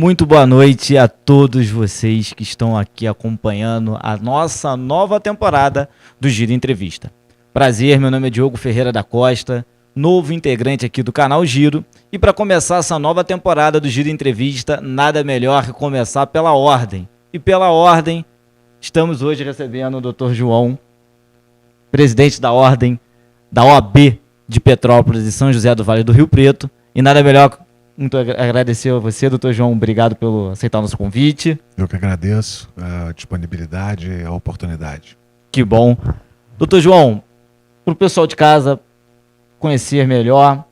Muito boa noite a todos vocês que estão aqui acompanhando a nossa nova temporada do Giro Entrevista. Prazer, meu nome é Diogo Ferreira da Costa, novo integrante aqui do canal Giro. E para começar essa nova temporada do Giro Entrevista, nada melhor que começar pela ordem. E pela ordem, estamos hoje recebendo o Dr. João, presidente da Ordem da OAB de Petrópolis e São José do Vale do Rio Preto. E nada melhor muito agradecer a você, doutor João, obrigado por aceitar o nosso convite. Eu que agradeço a disponibilidade e a oportunidade. Que bom. Doutor João, para o pessoal de casa conhecer melhor,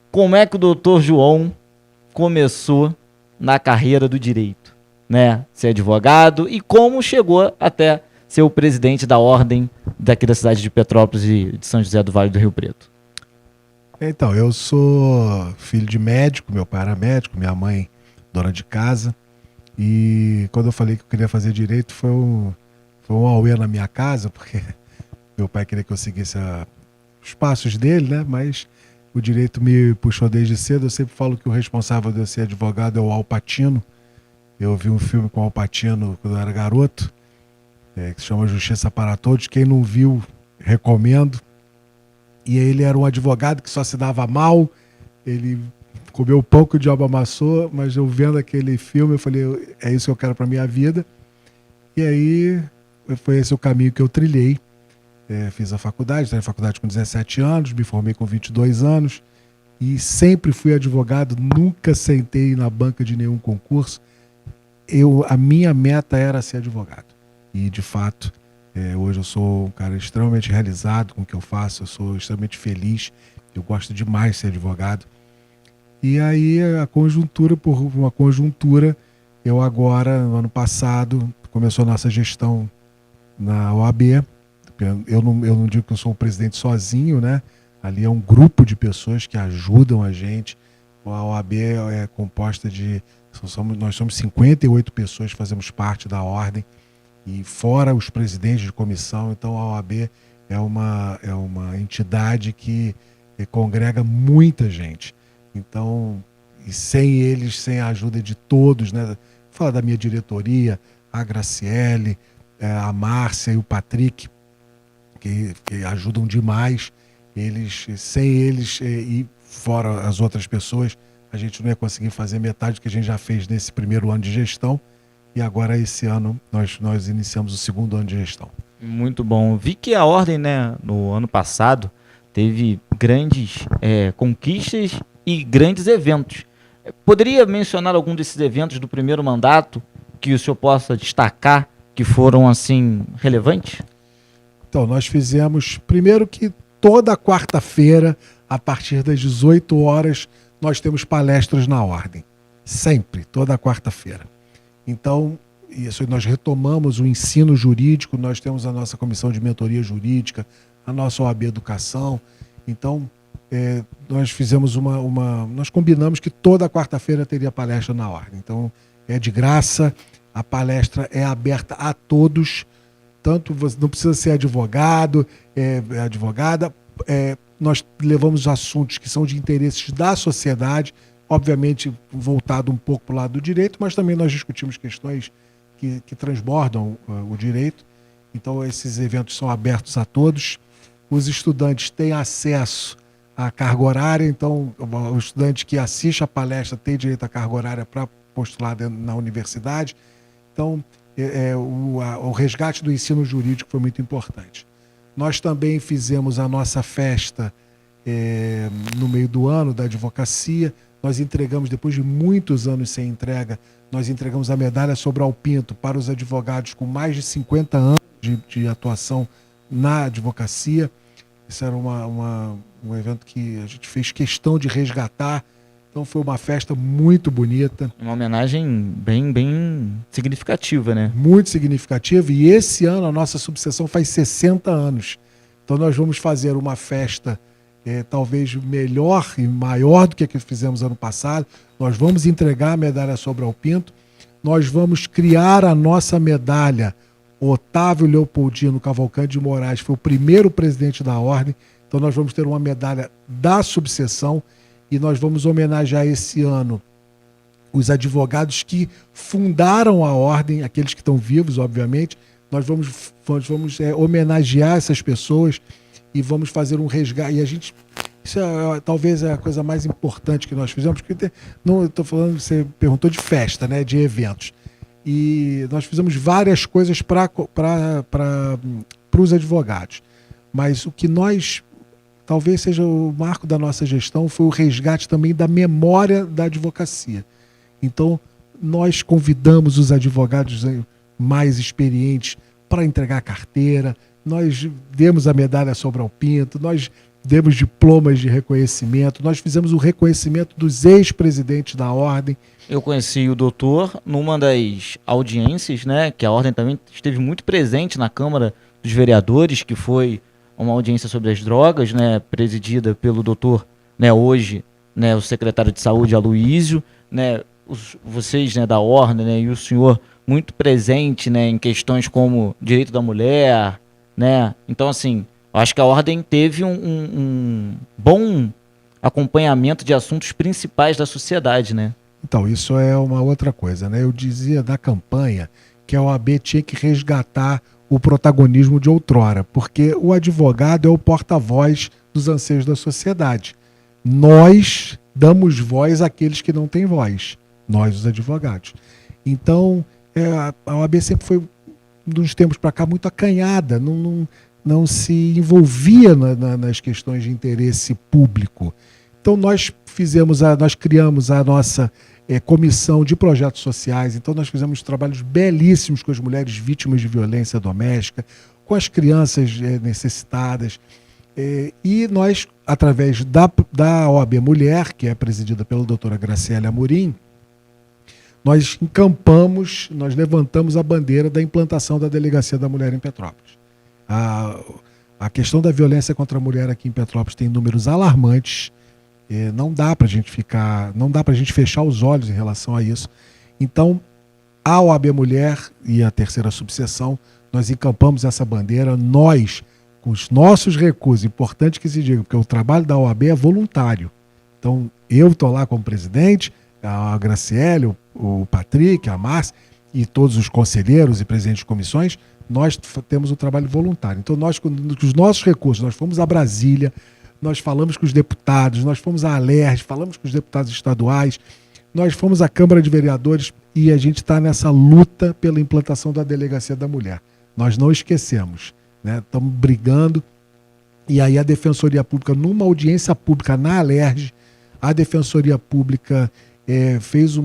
como é que o doutor João começou na carreira do direito, né? Ser advogado e como chegou até ser o presidente da ordem daqui da cidade de Petrópolis e de São José do Vale do Rio Preto. Então, eu sou filho de médico, meu pai era médico, minha mãe dona de casa. E quando eu falei que eu queria fazer direito, foi um auê na minha casa, porque meu pai queria que eu seguisse os passos dele, né? Mas o direito me puxou desde cedo. Eu sempre falo que o responsável de eu ser advogado é o Al Pacino. Eu vi um filme com o Al Pacino quando eu era garoto, que se chama Justiça para Todos. Quem não viu, recomendo. E ele era um advogado que só se dava mal, ele comeu pão que o diabo amassou, mas eu vendo aquele filme, eu falei, é isso que eu quero para minha vida. E aí, foi esse o caminho que eu trilhei. Fiz a faculdade, entrei na faculdade com 17 anos, me formei com 22 anos, e sempre fui advogado, nunca sentei na banca de nenhum concurso. A minha meta era ser advogado. E, de fato, hoje eu sou um cara extremamente realizado com o que eu faço, eu sou extremamente feliz, eu gosto demais de ser advogado. E aí por uma conjuntura, eu agora, no ano passado, começou a nossa gestão na OAB. Eu não digo que eu sou o presidente sozinho, né? Ali é um grupo de pessoas que ajudam a gente. A OAB é composta nós somos 58 pessoas que fazemos parte da ordem. E fora os presidentes de comissão, então a OAB é uma entidade que congrega muita gente. Então, e sem eles, sem a ajuda de todos, né? Fala da minha diretoria, a Graciele, a Márcia e o Patrick, que ajudam demais. Sem eles e fora as outras pessoas, a gente não ia conseguir fazer metade do que a gente já fez nesse primeiro ano de gestão. E agora, esse ano, nós iniciamos o segundo ano de gestão. Muito bom. Vi que a Ordem, né, no ano passado, teve grandes conquistas e grandes eventos. Poderia mencionar algum desses eventos do primeiro mandato que o senhor possa destacar, que foram, assim, relevantes? Então, nós fizemos, primeiro que toda quarta-feira, a partir das 18 horas, nós temos palestras na Ordem. Sempre, toda quarta-feira. Então, isso, nós retomamos o ensino jurídico, nós temos a nossa comissão de mentoria jurídica, a nossa OAB Educação. Então, nós fizemos nós combinamos que toda quarta-feira teria palestra na Ordem. Então, é de graça, a palestra é aberta a todos, tanto você não precisa ser advogado, advogada. Nós levamos assuntos que são de interesses da sociedade, obviamente voltado um pouco para o lado do direito, mas também nós discutimos questões que transbordam o direito. Então, esses eventos são abertos a todos. Os estudantes têm acesso à carga horária, então o estudante que assiste a palestra tem direito à carga horária para postular na universidade. Então, o resgate do ensino jurídico foi muito importante. Nós também fizemos a nossa festa no meio do ano da advocacia. Nós entregamos, depois de muitos anos sem entrega, nós entregamos a medalha Sobral Pinto para os advogados com mais de 50 anos de atuação na advocacia. Isso era um evento que a gente fez questão de resgatar. Então foi uma festa muito bonita. Uma homenagem bem significativa, né? Muito significativa. E esse ano a nossa subseção faz 60 anos. Então nós vamos fazer uma festa talvez melhor e maior do que a que fizemos ano passado. Nós vamos entregar a medalha Sobral Pinto. Nós vamos criar a nossa medalha. Otávio Leopoldino Cavalcante de Moraes foi o primeiro presidente da Ordem. Então nós vamos ter uma medalha da subseção e nós vamos homenagear esse ano os advogados que fundaram a ordem, aqueles que estão vivos, obviamente. Nós vamos homenagear essas pessoas e vamos fazer um resgate. E isso talvez é a coisa mais importante que nós fizemos, porque não estou falando, você perguntou de festa, né, de eventos. E nós fizemos várias coisas para os advogados. Mas o que talvez seja o marco da nossa gestão, foi o resgate também da memória da advocacia. Então, nós convidamos os advogados mais experientes para entregar a carteira, nós demos a medalha Sobral Pinto, nós demos diplomas de reconhecimento, nós fizemos o reconhecimento dos ex-presidentes da Ordem. Eu conheci o doutor numa das audiências, né, que a Ordem também esteve muito presente na Câmara dos Vereadores, que foi uma audiência sobre as drogas, né, presidida pelo doutor, né, hoje, né, o secretário de Saúde, Aloísio, né, vocês, né, da Ordem, né, e o senhor muito presente, né, em questões como direito da mulher, né, então assim, eu acho que a Ordem teve um bom acompanhamento de assuntos principais da sociedade, né. Então, isso é uma outra coisa, né, eu dizia da campanha que a OAB tinha que resgatar o protagonismo de outrora, porque o advogado é o porta-voz dos anseios da sociedade. Nós damos voz àqueles que não têm voz, nós, os advogados. Então, a OAB sempre foi, de uns tempos para cá, muito acanhada, não se envolvia nas questões de interesse público. Então, nós criamos a nossa comissão de projetos sociais. Então, nós fizemos trabalhos belíssimos com as mulheres vítimas de violência doméstica, com as crianças necessitadas. E nós, através da OAB Mulher, que é presidida pela doutora Graciela Amorim, nós nós levantamos a bandeira da implantação da Delegacia da Mulher em Petrópolis. A questão da violência contra a mulher aqui em Petrópolis tem números alarmantes. Não dá para a gente fechar os olhos em relação a isso. Então, a OAB Mulher e a terceira subseção, nós encampamos essa bandeira, nós, com os nossos recursos, importante que se diga, porque o trabalho da OAB é voluntário. Então, eu estou lá como presidente, a Graciele, o Patrick, a Márcia e todos os conselheiros e presidentes de comissões, nós temos um trabalho voluntário. Então, nós, com os nossos recursos, nós fomos a Brasília, nós falamos com os deputados, nós fomos à Alerj, falamos com os deputados estaduais, nós fomos à Câmara de Vereadores e a gente está nessa luta pela implantação da Delegacia da Mulher. Nós não esquecemos, né? Estamos brigando. E aí a Defensoria Pública, numa audiência pública na Alerj, a Defensoria Pública fez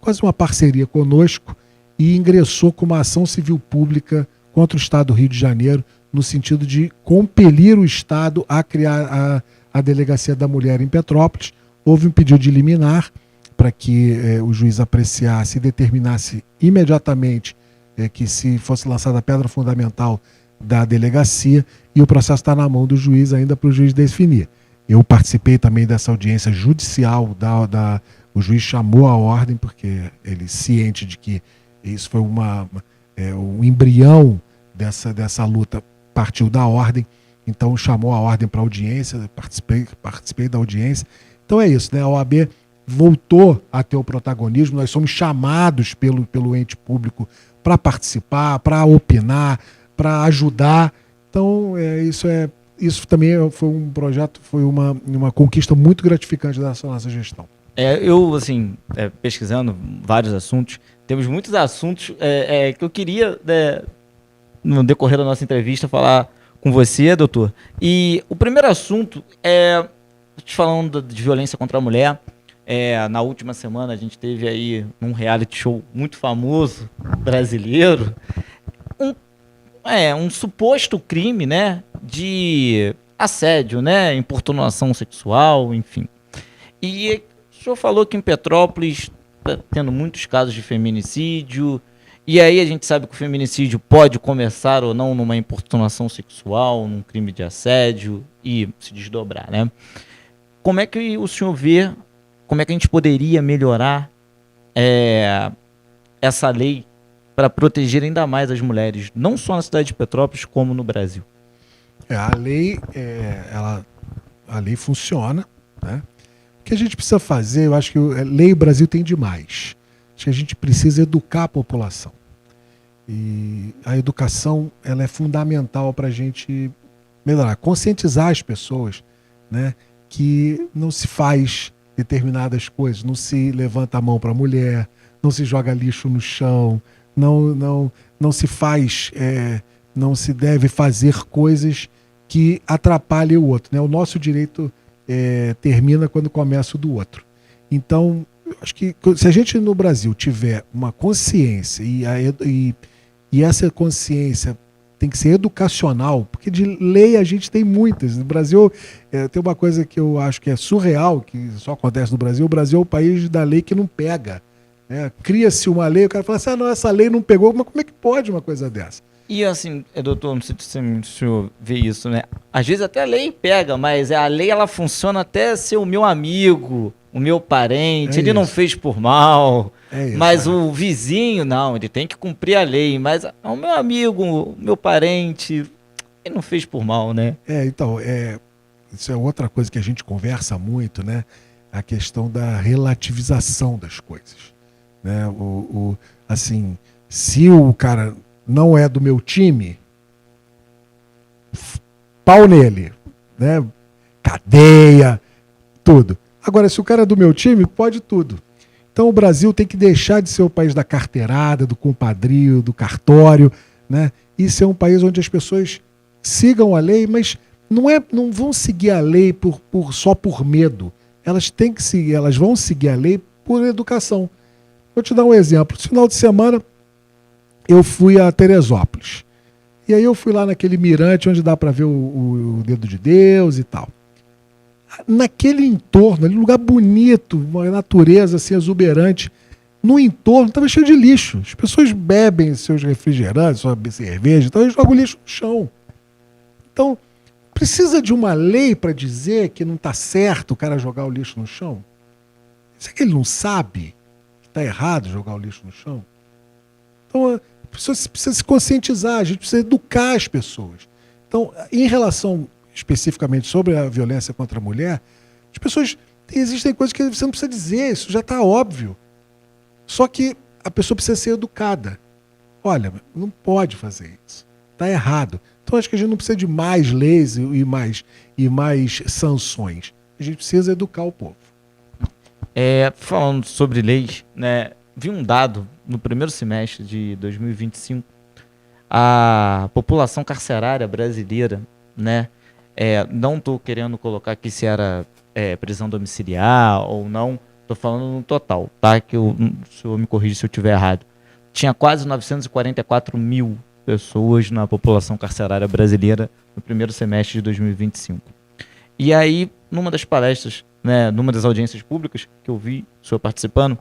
quase uma parceria conosco e ingressou com uma ação civil pública contra o Estado do Rio de Janeiro, no sentido de compelir o Estado a criar a Delegacia da Mulher em Petrópolis. Houve um pedido de liminar para que o juiz apreciasse e determinasse imediatamente que se fosse lançada a pedra fundamental da delegacia, e o processo está na mão do juiz ainda para o juiz definir. Eu participei também dessa audiência judicial, o juiz chamou a ordem, porque ele ciente de que isso foi um embrião dessa luta, partiu da ordem, então chamou a ordem para audiência, participei da audiência. Então é isso, né? A OAB voltou a ter o protagonismo, nós somos chamados pelo ente público para participar, para opinar, para ajudar. Então isso também foi um projeto, foi uma conquista muito gratificante da nossa gestão. Eu, assim, pesquisando vários assuntos, temos muitos assuntos que eu queria, no decorrer da nossa entrevista, falar com você, doutor. E o primeiro assunto te falando de violência contra a mulher. Na última semana a gente teve aí um reality show muito famoso brasileiro um suposto crime, né, de assédio, né, importunação sexual, enfim. E o senhor falou que em Petrópolis está tendo muitos casos de feminicídio. E aí a gente sabe que o feminicídio pode começar ou não numa importunação sexual, num crime de assédio e se desdobrar, né? Como é que o senhor vê, como é que a gente poderia melhorar essa lei para proteger ainda mais as mulheres, não só na cidade de Petrópolis, como no Brasil? A lei funciona, né? O que a gente precisa fazer, eu acho que lei o Brasil tem demais. Acho que a gente precisa educar a população. E a educação, ela é fundamental para a gente melhorar, conscientizar as pessoas, né, que não se faz determinadas coisas, não se levanta a mão para a mulher, não se joga lixo no chão, não se faz, não se deve fazer coisas que atrapalhem o outro, né? O nosso direito termina quando começa o do outro. Então, eu acho que se a gente no Brasil tiver uma consciência e essa consciência tem que ser educacional, porque de lei a gente tem muitas. No Brasil, tem uma coisa que eu acho que é surreal, que só acontece no Brasil. O Brasil é o país da lei que não pega. Cria-se uma lei, o cara fala assim, não, essa lei não pegou, mas como é que pode uma coisa dessa? E assim, doutor, não sei se o senhor vê isso, né? Às vezes até a lei pega, mas a lei ela funciona até ser o meu amigo, o meu parente, ele não fez por mal, mas o vizinho, não, ele tem que cumprir a lei, mas o meu amigo, o meu parente, ele não fez por mal, né? Então, isso é outra coisa que a gente conversa muito, né? A questão da relativização das coisas, né? Assim, se o cara não é do meu time, pau nele, né? Cadeia, tudo. Agora, se o cara é do meu time, pode tudo. Então o Brasil tem que deixar de ser o país da carteirada, do compadrio, do cartório, né? E ser um país onde as pessoas sigam a lei, mas não vão seguir a lei só por medo. Elas têm que seguir, elas vão seguir a lei por educação. Vou te dar um exemplo. No final de semana, eu fui a Teresópolis. E aí eu fui lá naquele mirante onde dá para ver o dedo de Deus e tal. Naquele entorno, ali, um lugar bonito, uma natureza assim exuberante, no entorno estava cheio de lixo. As pessoas bebem seus refrigerantes, sua cerveja, então eles jogam lixo no chão. Então, precisa de uma lei para dizer que não está certo o cara jogar o lixo no chão? Será que ele não sabe que está errado jogar o lixo no chão? Então, a pessoa precisa se conscientizar, a gente precisa educar as pessoas. Então, em relação especificamente sobre a violência contra a mulher, as pessoas, existem coisas que você não precisa dizer, isso já está óbvio. Só que a pessoa precisa ser educada. Olha, não pode fazer isso, está errado. Então acho que a gente não precisa de mais leis e mais sanções. A gente precisa educar o povo. Falando sobre leis, né, vi um dado no primeiro semestre de 2025, a população carcerária brasileira, né, não estou querendo colocar aqui se era prisão domiciliar ou não, estou falando no total, tá? Que o senhor me corrija se eu estiver errado. Tinha quase 944 mil pessoas na população carcerária brasileira no primeiro semestre de 2025. E aí, numa das palestras, né, numa das audiências públicas que eu vi o senhor participando,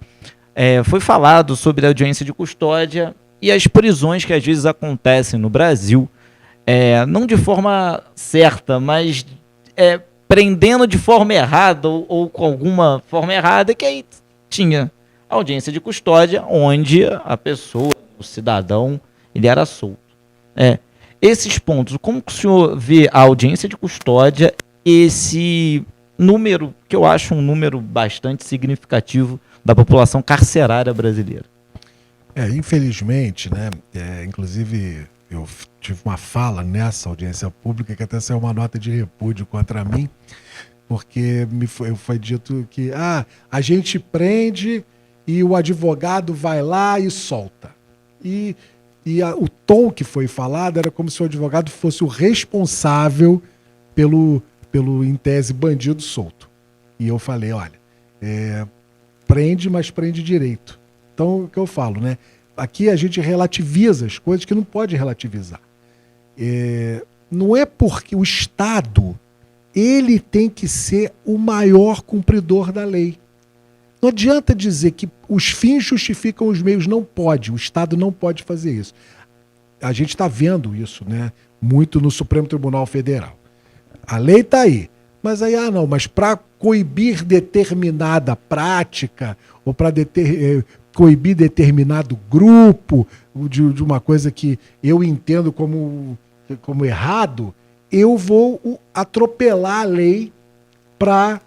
foi falado sobre a audiência de custódia e as prisões que às vezes acontecem no Brasil, não de forma certa, mas prendendo de forma errada ou com alguma forma errada, que aí tinha audiência de custódia onde a pessoa, o cidadão, ele era solto. Esses pontos, como que o senhor vê a audiência de custódia, esse número, que eu acho um número bastante significativo da população carcerária brasileira? Infelizmente, né, inclusive eu tive uma fala nessa audiência pública que até saiu uma nota de repúdio contra mim, porque foi dito que a gente prende e o advogado vai lá e solta. O tom que foi falado era como se o advogado fosse o responsável pelo em tese, bandido solto. E eu falei, olha, prende, mas prende direito. Então, o que eu falo, né? Aqui a gente relativiza as coisas que não pode relativizar. Não é porque o Estado, ele tem que ser o maior cumpridor da lei. Não adianta dizer que os fins justificam os meios, não pode. O Estado não pode fazer isso. A gente está vendo isso, né, muito no Supremo Tribunal Federal. A lei está aí, mas aí, mas para coibir determinada prática ou para coibir determinado grupo de uma coisa que eu entendo como errado, eu vou atropelar a lei para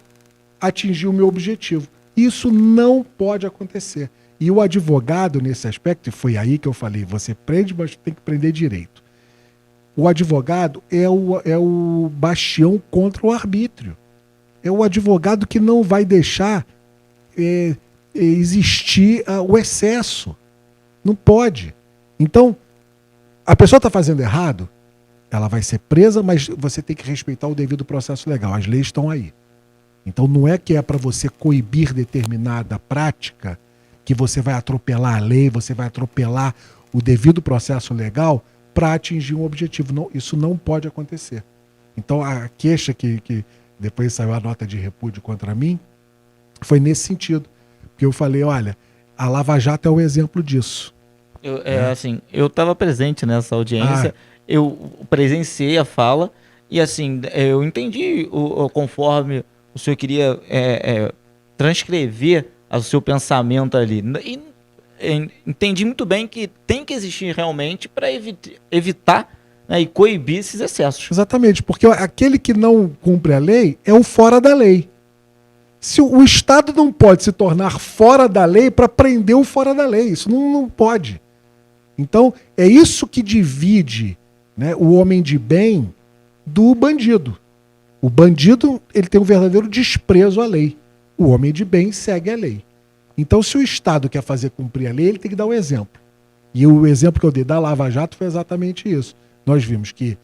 atingir o meu objetivo. Isso não pode acontecer. E o advogado, nesse aspecto, e foi aí que eu falei, você prende, mas tem que prender direito. O advogado é o bastião contra o arbítrio. É o advogado que não vai deixar existir o excesso. Não pode. Então, a pessoa está fazendo errado, ela vai ser presa, mas você tem que respeitar o devido processo legal. As leis estão aí. Então, não é que é para você coibir determinada prática que você vai atropelar a lei, você vai atropelar o devido processo legal para atingir um objetivo. Não, isso não pode acontecer. Então, a queixa que depois saiu a nota de repúdio contra mim foi nesse sentido. Porque eu falei, olha, a Lava Jato é um exemplo disso. Assim, eu estava presente nessa audiência, eu presenciei a fala e assim, eu entendi conforme o senhor queria transcrever o seu pensamento ali. E entendi muito bem que tem que existir realmente para evitar, né, e coibir esses excessos. Exatamente, porque aquele que não cumpre a lei é o fora da lei. Se o Estado não pode se tornar fora da lei para prender o fora da lei, isso não pode. Então, é isso que divide, né, o homem de bem do bandido. O bandido, ele tem um verdadeiro desprezo à lei. O homem de bem segue a lei. Então, se o Estado quer fazer cumprir a lei, ele tem que dar o exemplo. E o exemplo que eu dei da Lava Jato foi exatamente isso. Nós vimos que,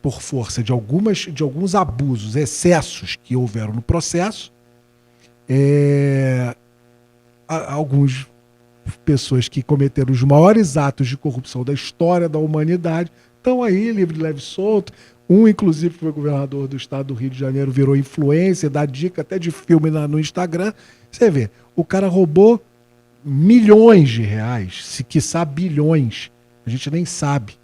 por força de alguns abusos, excessos que houveram no processo, algumas pessoas que cometeram os maiores atos de corrupção da história da humanidade estão aí, livre, leve, solto. Um, inclusive, foi governador do estado do Rio de Janeiro, virou influencer, dá dica até de filme no Instagram. Você vê, o cara roubou milhões de reais, se quiçá bilhões, a gente nem sabe.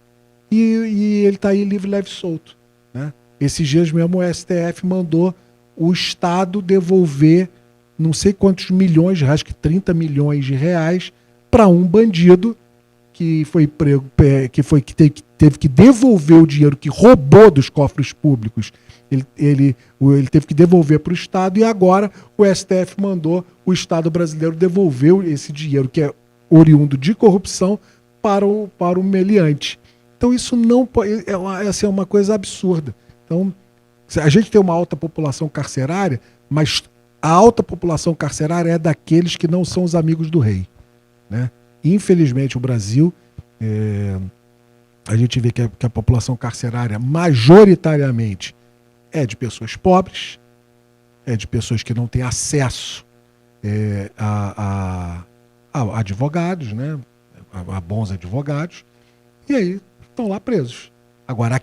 E ele está aí livre, leve, solto, né? Esses dias mesmo o STF mandou o Estado devolver não sei quantos milhões de reais, acho que 30 milhões de reais, para um bandido que foi prego, que teve que devolver o dinheiro que roubou dos cofres públicos. Ele teve que devolver para o Estado e agora o STF mandou o Estado brasileiro devolver esse dinheiro que é oriundo de corrupção para o meliante. Então isso não pode, é uma coisa absurda. Então, a gente tem uma alta população carcerária, mas a alta população carcerária é daqueles que não são os amigos do rei, né? Infelizmente, o Brasil, a gente vê que a população carcerária, majoritariamente, é de pessoas pobres, é de pessoas que não têm acesso a advogados, né? A bons advogados, e aí estão lá presos. Agora,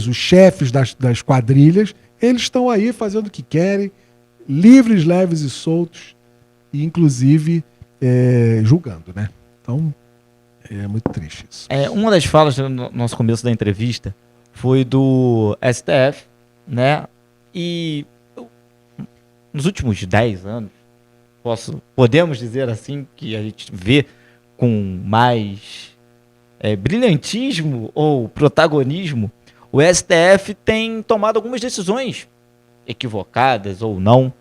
os chefes das quadrilhas, eles estão aí fazendo o que querem, livres, leves e soltos, e inclusive julgando, né? Então, é muito triste isso. Uma das falas no nosso começo da entrevista foi do STF, né? E nos últimos 10 anos, podemos dizer assim, que a gente vê com mais brilhantismo ou protagonismo, o STF tem tomado algumas decisões equivocadas ou não.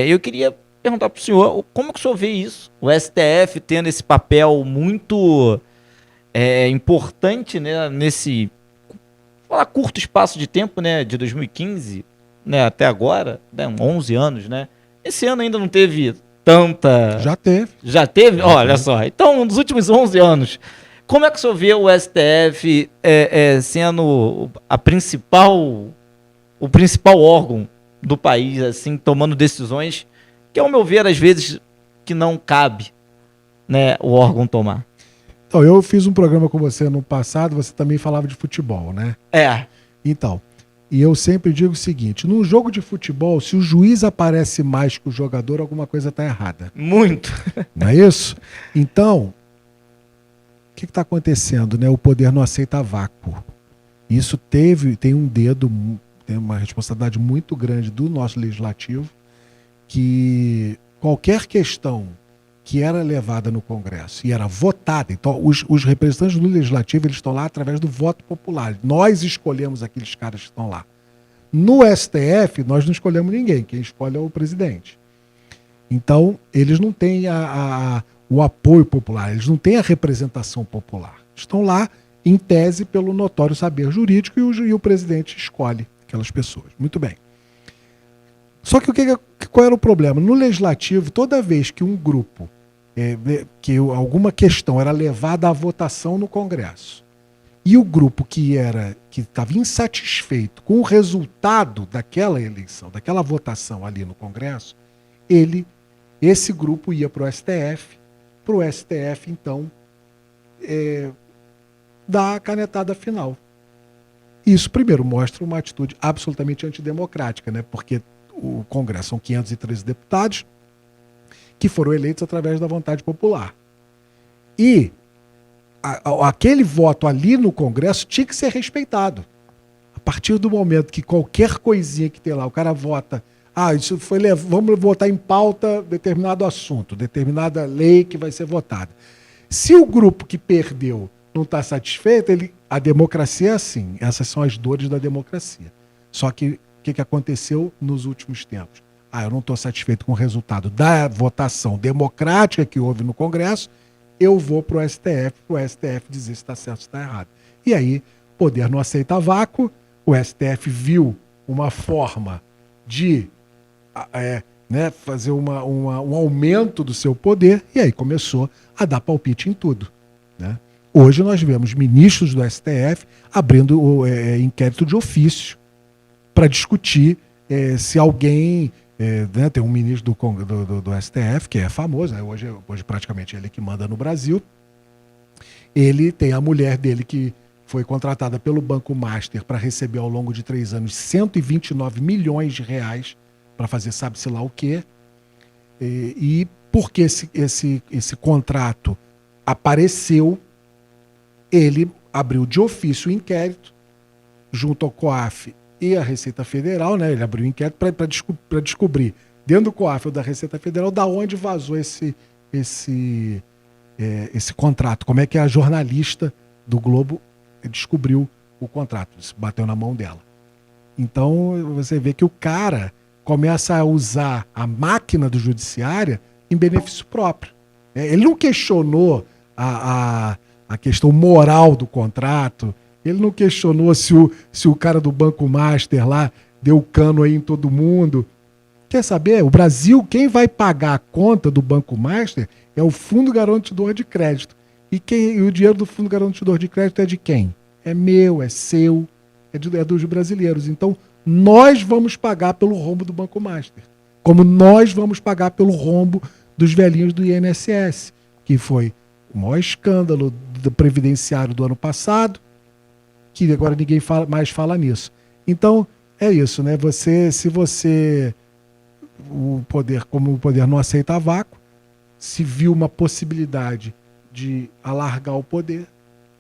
Eu queria perguntar para o senhor como que o senhor vê isso, o STF tendo esse papel muito importante, né, nesse curto espaço de tempo, né, de 2015, né, até agora, né, 11 anos, né? Esse ano ainda não teve tanta... Já teve. Já teve? Olha só. Então, nos últimos 11 anos, como é que o senhor vê o STF sendo o principal órgão do país, assim, tomando decisões que, ao meu ver, às vezes, que não cabe, né, o órgão tomar? Então, eu fiz um programa com você no passado, você também falava de futebol, né? Então, e eu sempre digo o seguinte, num jogo de futebol, se o juiz aparece mais que o jogador, alguma coisa está errada. Muito. Não é isso? Então, o que está acontecendo, né? O poder não aceita vácuo. Isso tem uma responsabilidade muito grande do nosso legislativo, que qualquer questão que era levada no Congresso e era votada, então os representantes do Legislativo, eles estão lá através do voto popular. Nós escolhemos aqueles caras que estão lá. No STF, nós não escolhemos ninguém, quem escolhe é o presidente. Então, eles não têm o apoio popular, eles não têm a representação popular. Estão lá, em tese, pelo notório saber jurídico e o presidente escolhe aquelas pessoas. Muito bem. Só que qual era o problema? No legislativo, toda vez que um grupo, que alguma questão era levada à votação no Congresso, e o grupo que estava insatisfeito com o resultado daquela eleição, daquela votação ali no Congresso, esse grupo ia para o STF, então, dar a canetada final. Isso, primeiro, mostra uma atitude absolutamente antidemocrática, né? Porque o Congresso são 513 deputados que foram eleitos através da vontade popular. E aquele voto ali no Congresso tinha que ser respeitado. A partir do momento que qualquer coisinha que tem lá, o cara vota, vamos votar em pauta determinado assunto, determinada lei que vai ser votada. Se o grupo que perdeu não está satisfeito, a democracia é assim. Essas são as dores da democracia. Só que o que aconteceu nos últimos tempos? Eu não estou satisfeito com o resultado da votação democrática que houve no Congresso, eu vou para o STF dizer se está certo ou se está errado. E aí, o poder não aceita vácuo, o STF viu uma forma de fazer um aumento do seu poder, e aí começou a dar palpite em tudo. Né? Hoje nós vemos ministros do STF abrindo inquérito de ofício para discutir se alguém... tem um ministro do STF, que é famoso, né? hoje praticamente ele que manda no Brasil. Ele tem a mulher dele que foi contratada pelo Banco Master para receber ao longo de 3 anos 129 milhões de reais para fazer sabe-se lá o quê. E porque esse contrato apareceu, ele abriu de ofício o inquérito junto ao COAF e a Receita Federal, né? Ele abriu um inquérito para descobrir, dentro do COAF ou da Receita Federal, da onde vazou esse contrato. Como é que a jornalista do Globo descobriu o contrato, bateu na mão dela. Então, você vê que o cara começa a usar a máquina do judiciário em benefício próprio. Ele não questionou a questão moral do contrato, ele não questionou se o cara do Banco Master lá deu cano aí em todo mundo. Quer saber? O Brasil, quem vai pagar a conta do Banco Master é o Fundo Garantidor de Crédito. E o dinheiro do Fundo Garantidor de Crédito é de quem? É meu, é seu, é dos brasileiros. Então, nós vamos pagar pelo rombo do Banco Master. Como nós vamos pagar pelo rombo dos velhinhos do INSS, que foi o maior escândalo do previdenciário do ano passado, que agora ninguém mais fala nisso. Então, é isso, né? Como o poder não aceita vácuo, se viu uma possibilidade de alargar o poder,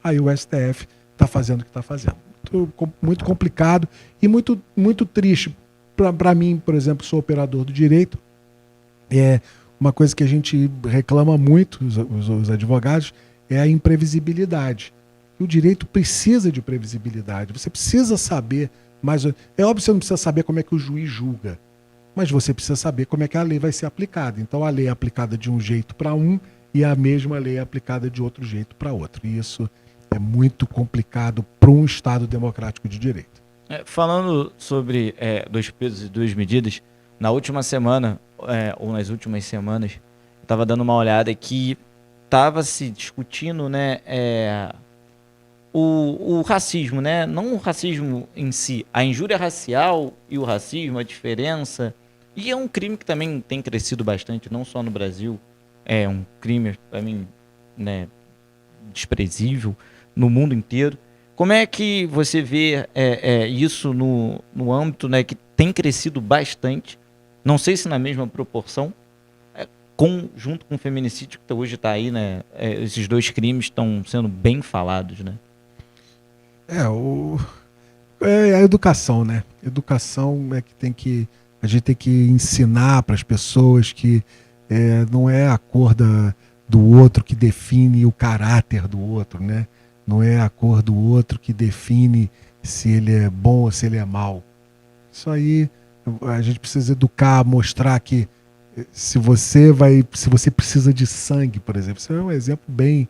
aí o STF está fazendo o que está fazendo. Muito complicado e muito, muito triste. Para mim, por exemplo, sou operador do direito, uma coisa que a gente reclama muito, os advogados, é a imprevisibilidade. O direito precisa de previsibilidade. Você precisa saber, mas é óbvio que você não precisa saber como é que o juiz julga, mas você precisa saber como é que a lei vai ser aplicada. Então a lei é aplicada de um jeito para um e a mesma lei é aplicada de outro jeito para outro. E isso é muito complicado para um Estado democrático de direito. Falando sobre 2 pesos e 2 medidas, na última semana, ou nas últimas semanas, eu estava dando uma olhada que estava se discutindo, né, o racismo, né? Não o racismo em si, a injúria racial e o racismo, a diferença. E é um crime que também tem crescido bastante, não só no Brasil. É um crime, para mim, né, desprezível no mundo inteiro. Como é que você vê isso no âmbito, né, que tem crescido bastante? Não sei se na mesma proporção, junto com o feminicídio, que hoje está aí, né? Esses 2 crimes estão sendo bem falados, né? A educação, né? Educação é que a gente tem que ensinar para as pessoas que não é a cor do outro que define o caráter do outro, né? Não é a cor do outro que define se ele é bom ou se ele é mau. Isso aí, a gente precisa educar, mostrar que se você precisa de sangue, por exemplo, isso é um exemplo bem.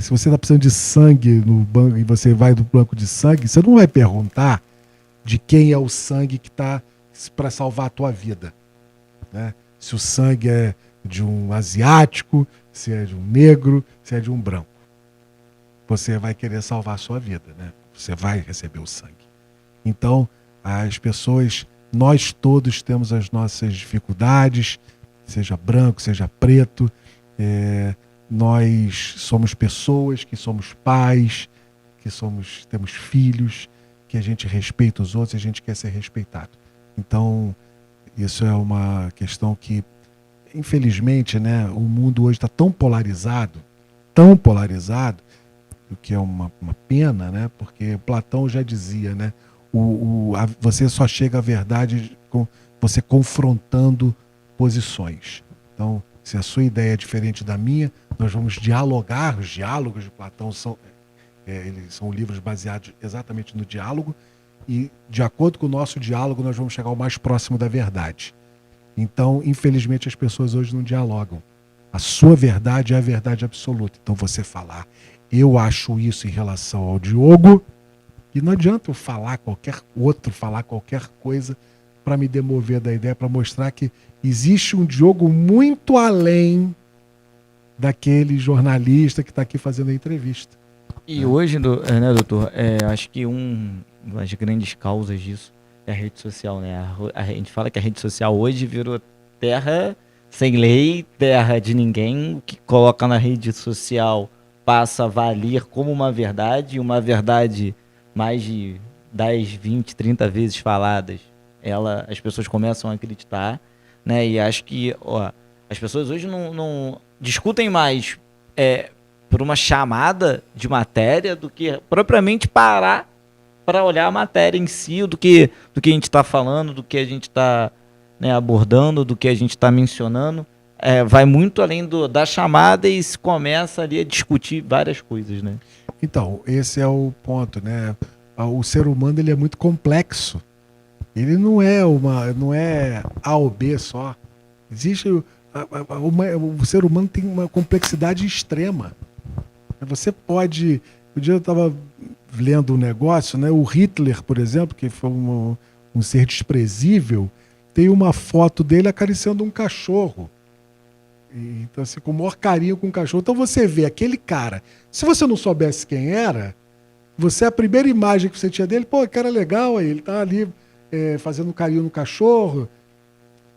Se você está precisando de sangue no banco e você vai do banco de sangue, você não vai perguntar de quem é o sangue que está para salvar a tua vida, né? Se o sangue é de um asiático, se é de um negro, se é de um branco. Você vai querer salvar a sua vida, né? Você vai receber o sangue. Então, as pessoas, nós todos temos as nossas dificuldades, seja branco, seja preto. Nós somos pessoas que somos pais, temos filhos, que a gente respeita os outros e a gente quer ser respeitado. Então, isso é uma questão que, infelizmente, né, o mundo hoje está tão polarizado, o que é uma pena, né, porque Platão já dizia, né, você só chega à verdade com você confrontando posições. Então, se a sua ideia é diferente da minha, nós vamos dialogar. Os diálogos de Platão eles são livros baseados exatamente no diálogo, e de acordo com o nosso diálogo nós vamos chegar ao mais próximo da verdade. Então, infelizmente, as pessoas hoje não dialogam. A sua verdade é a verdade absoluta. Então, você falar, eu acho isso em relação ao Diogo, e não adianta eu falar qualquer coisa para me demover da ideia, para mostrar que existe um Diogo muito além daquele jornalista que está aqui fazendo a entrevista. E hoje, né, doutor, acho que uma das grandes causas disso é a rede social, né? A gente fala que a rede social hoje virou terra sem lei, terra de ninguém. O que coloca na rede social passa a valer como uma verdade mais de 10, 20, 30 vezes faladas, as pessoas começam a acreditar, né? E acho que as pessoas hoje não discutem mais por uma chamada de matéria do que propriamente parar para olhar a matéria em si, do que a gente está falando, do que a gente está, né, abordando, do que a gente está mencionando. Vai muito além da chamada e se começa ali a discutir várias coisas, né? Então, esse é o ponto, né? O ser humano, ele é muito complexo. Ele não é A ou B só. O ser humano tem uma complexidade extrema. Você pode... Um dia eu estava lendo um negócio, né? O Hitler, por exemplo, que foi um ser desprezível, tem uma foto dele acariciando um cachorro. Então, assim, com o maior carinho com o cachorro. Então você vê aquele cara. Se você não soubesse quem era, a primeira imagem que você tinha dele, pô, que cara legal aí, ele tá ali fazendo carinho no cachorro.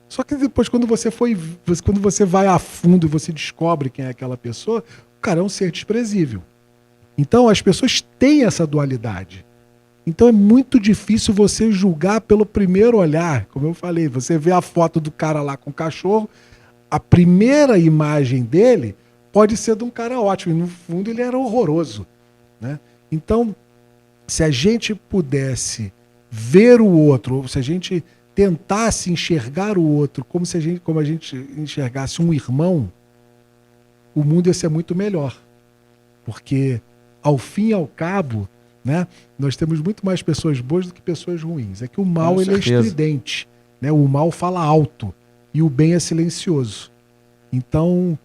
Só que depois, quando você vai a fundo e você descobre quem é aquela pessoa, o cara é um ser desprezível. Então as pessoas têm essa dualidade. Então é muito difícil você julgar pelo primeiro olhar. Como eu falei, você vê a foto do cara lá com o cachorro, a primeira imagem dele pode ser de um cara ótimo, e no fundo ele era horroroso, né? Então, se a gente pudesse ver o outro, ou se a gente tentasse enxergar o outro como a gente enxergasse um irmão, o mundo ia ser muito melhor. Porque, ao fim e ao cabo, né, nós temos muito mais pessoas boas do que pessoas ruins. É que o mal, ele é estridente, né? O mal fala alto e o bem é silencioso. Então,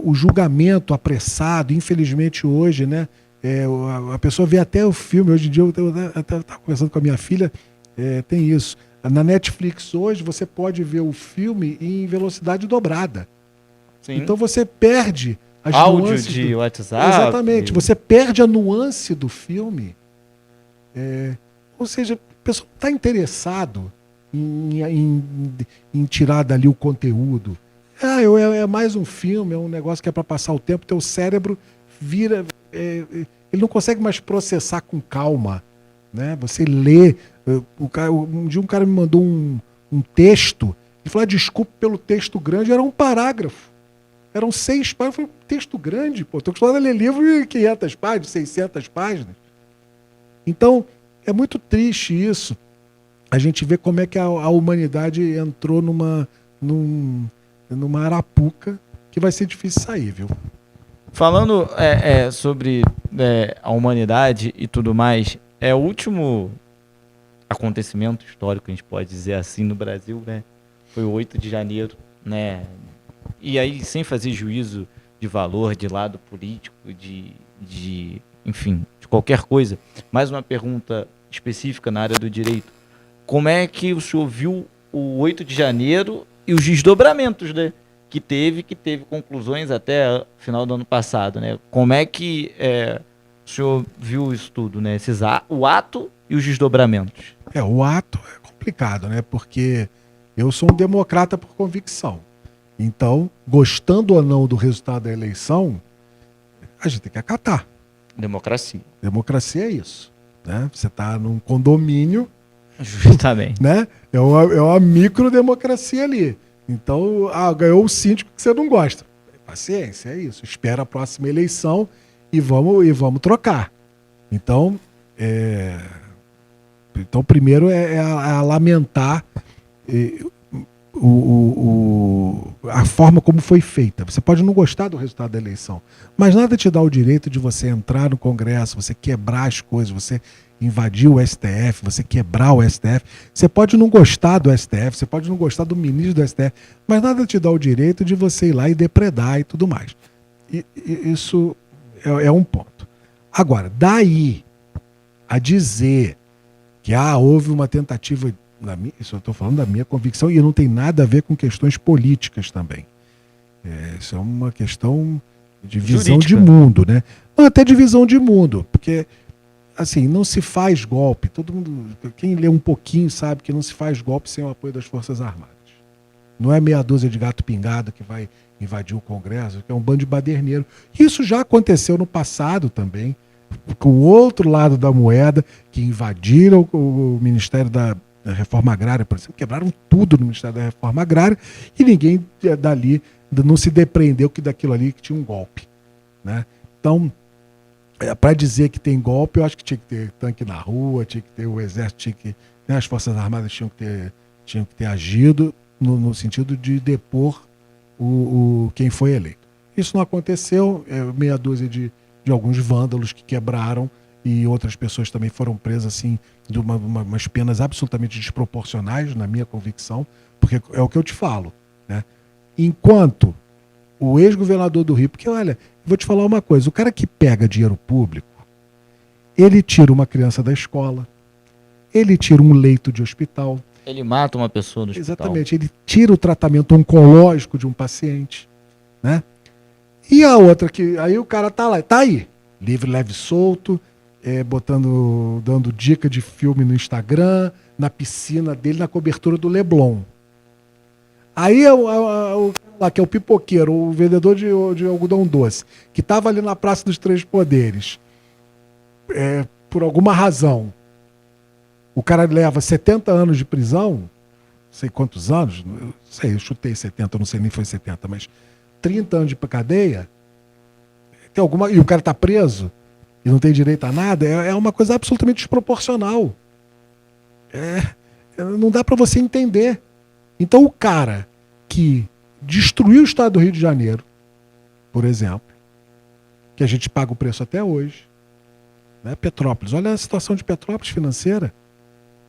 o julgamento apressado, infelizmente hoje, né, a pessoa vê até o filme. Hoje em dia, eu estava conversando com a minha filha, tem isso. Na Netflix hoje, você pode ver o filme em velocidade dobrada. Sim. Então você perde as áudio de WhatsApp. Exatamente. Você perde a nuance do filme. Ou seja, a pessoa está interessado em tirar dali o conteúdo. É mais um filme, é um negócio que é para passar o tempo. Teu cérebro vira... ele não consegue mais processar com calma, né? Você lê... Um dia um cara me mandou um texto. Ele falou, desculpa pelo texto grande. Era um parágrafo. Eram 6 páginas. Eu falei, texto grande? Pô, estou acostumado a ler livro de 500 páginas, 600 páginas. Então, é muito triste isso. A gente vê como é que a humanidade entrou numa arapuca que vai ser difícil sair, viu? Falando sobre a humanidade e tudo mais, acontecimento histórico, a gente pode dizer assim, no Brasil, né? Foi o 8 de janeiro, né? E aí, sem fazer juízo de valor, de lado político, enfim, de qualquer coisa. Mais uma pergunta específica na área do direito. Como é que o senhor viu o 8 de janeiro e os desdobramentos, né, que teve conclusões até final do ano passado, né? Como é que o senhor viu isso tudo, né? O ato e os desdobramentos. O ato é complicado, né? Porque eu sou um democrata por convicção. Então, gostando ou não do resultado da eleição, a gente tem que acatar. Democracia. Democracia é isso, né? Você está num condomínio, justamente, né? É uma microdemocracia ali. Então, ganhou o síndico que você não gosta. Paciência, é isso. Espera a próxima eleição e vamos trocar. Então, primeiro é a lamentar a forma como foi feita. Você pode não gostar do resultado da eleição, mas nada te dá o direito de você entrar no Congresso, você quebrar as coisas, você invadir o STF, você quebrar o STF. Você pode não gostar do STF, você pode não gostar do ministro do STF, mas nada te dá o direito de você ir lá e depredar e tudo mais. E isso é um ponto. Agora, daí a dizer que houve uma tentativa, isso eu estou falando da minha convicção, e não tem nada a ver com questões políticas também. Isso é uma questão de visão jurídica. De mundo, né? Não, até de visão de mundo, porque assim, não se faz golpe. Todo mundo, quem lê um pouquinho sabe que não se faz golpe sem o apoio das Forças Armadas. Não é meia dúzia de gato pingado que vai invadir o Congresso, que é um bando de baderneiro. Isso já aconteceu no passado também, com o outro lado da moeda, que invadiram o Ministério da Reforma Agrária, por exemplo, quebraram tudo no Ministério da Reforma Agrária e ninguém dali não se depreendeu que daquilo ali que tinha um golpe, né? Então, para dizer que tem golpe, eu acho que tinha que ter tanque na rua, tinha que ter o exército, as Forças Armadas tinham que ter agido no sentido de depor quem foi eleito. Isso não aconteceu, meia dúzia de alguns vândalos que quebraram e outras pessoas também foram presas assim, de umas penas absolutamente desproporcionais, na minha convicção, porque é o que eu te falo, né? Enquanto o ex-governador do Rio, porque olha, vou te falar uma coisa, o cara que pega dinheiro público, ele tira uma criança da escola, ele tira um leito de hospital. Ele mata uma pessoa do hospital. Exatamente, ele tira o tratamento oncológico de um paciente, né? E a outra que, aí o cara tá aí, livre, leve, solto, dando dica de filme no Instagram, na piscina dele, na cobertura do Leblon. Aí o lá, que é o pipoqueiro, o vendedor de algodão doce, que estava ali na Praça dos Três Poderes, por alguma razão, o cara leva 70 anos de prisão, não sei quantos anos, não sei, eu chutei 70, não sei nem foi 70, mas 30 anos de cadeia, e o cara está preso e não tem direito a nada, é uma coisa absolutamente desproporcional. Não dá para você entender. Então o cara que destruiu o estado do Rio de Janeiro, por exemplo, que a gente paga o preço até hoje, né? Petrópolis, olha a situação de Petrópolis financeira.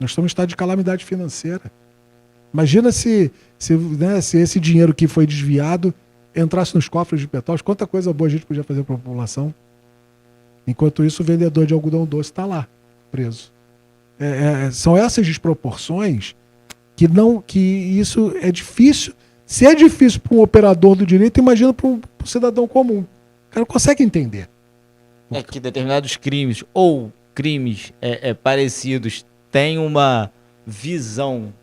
Nós estamos em estado de calamidade financeira. Imagina se esse dinheiro que foi desviado entrasse nos cofres de Petrópolis, quanta coisa boa a gente podia fazer para a população. Enquanto isso, o vendedor de algodão doce está lá, preso. São essas desproporções que isso é difícil. Se é difícil para um operador do direito, imagina para um cidadão comum. O cara não consegue entender. É que determinados crimes ou crimes parecidos têm uma visão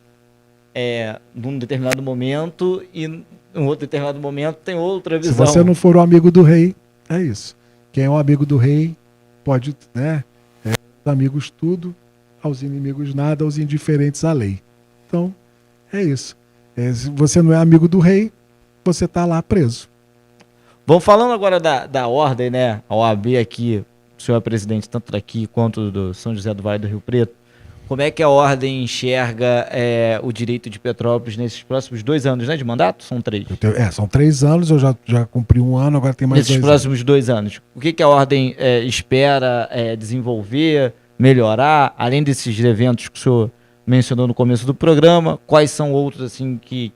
num determinado momento e em outro determinado momento tem outra visão. Se você não for o amigo do rei, é isso. Quem é o amigo do rei pode, né? Aos amigos tudo, aos inimigos nada, aos indiferentes a lei. Então, é isso. Se você não é amigo do rei, você está lá preso. Vamos falando agora da ordem, né? A OAB aqui, o senhor é presidente tanto daqui quanto do São José do Vale do Rio Preto. Como é que a ordem enxerga o direito de Petrópolis nesses próximos 2 anos, né, de mandato? São 3. São 3 anos, eu já cumpri 1 ano, agora tem mais 2 anos. Nesses próximos 2 anos. O que a ordem espera desenvolver melhorar, além desses eventos que o senhor mencionou no começo do programa, quais são outros assim que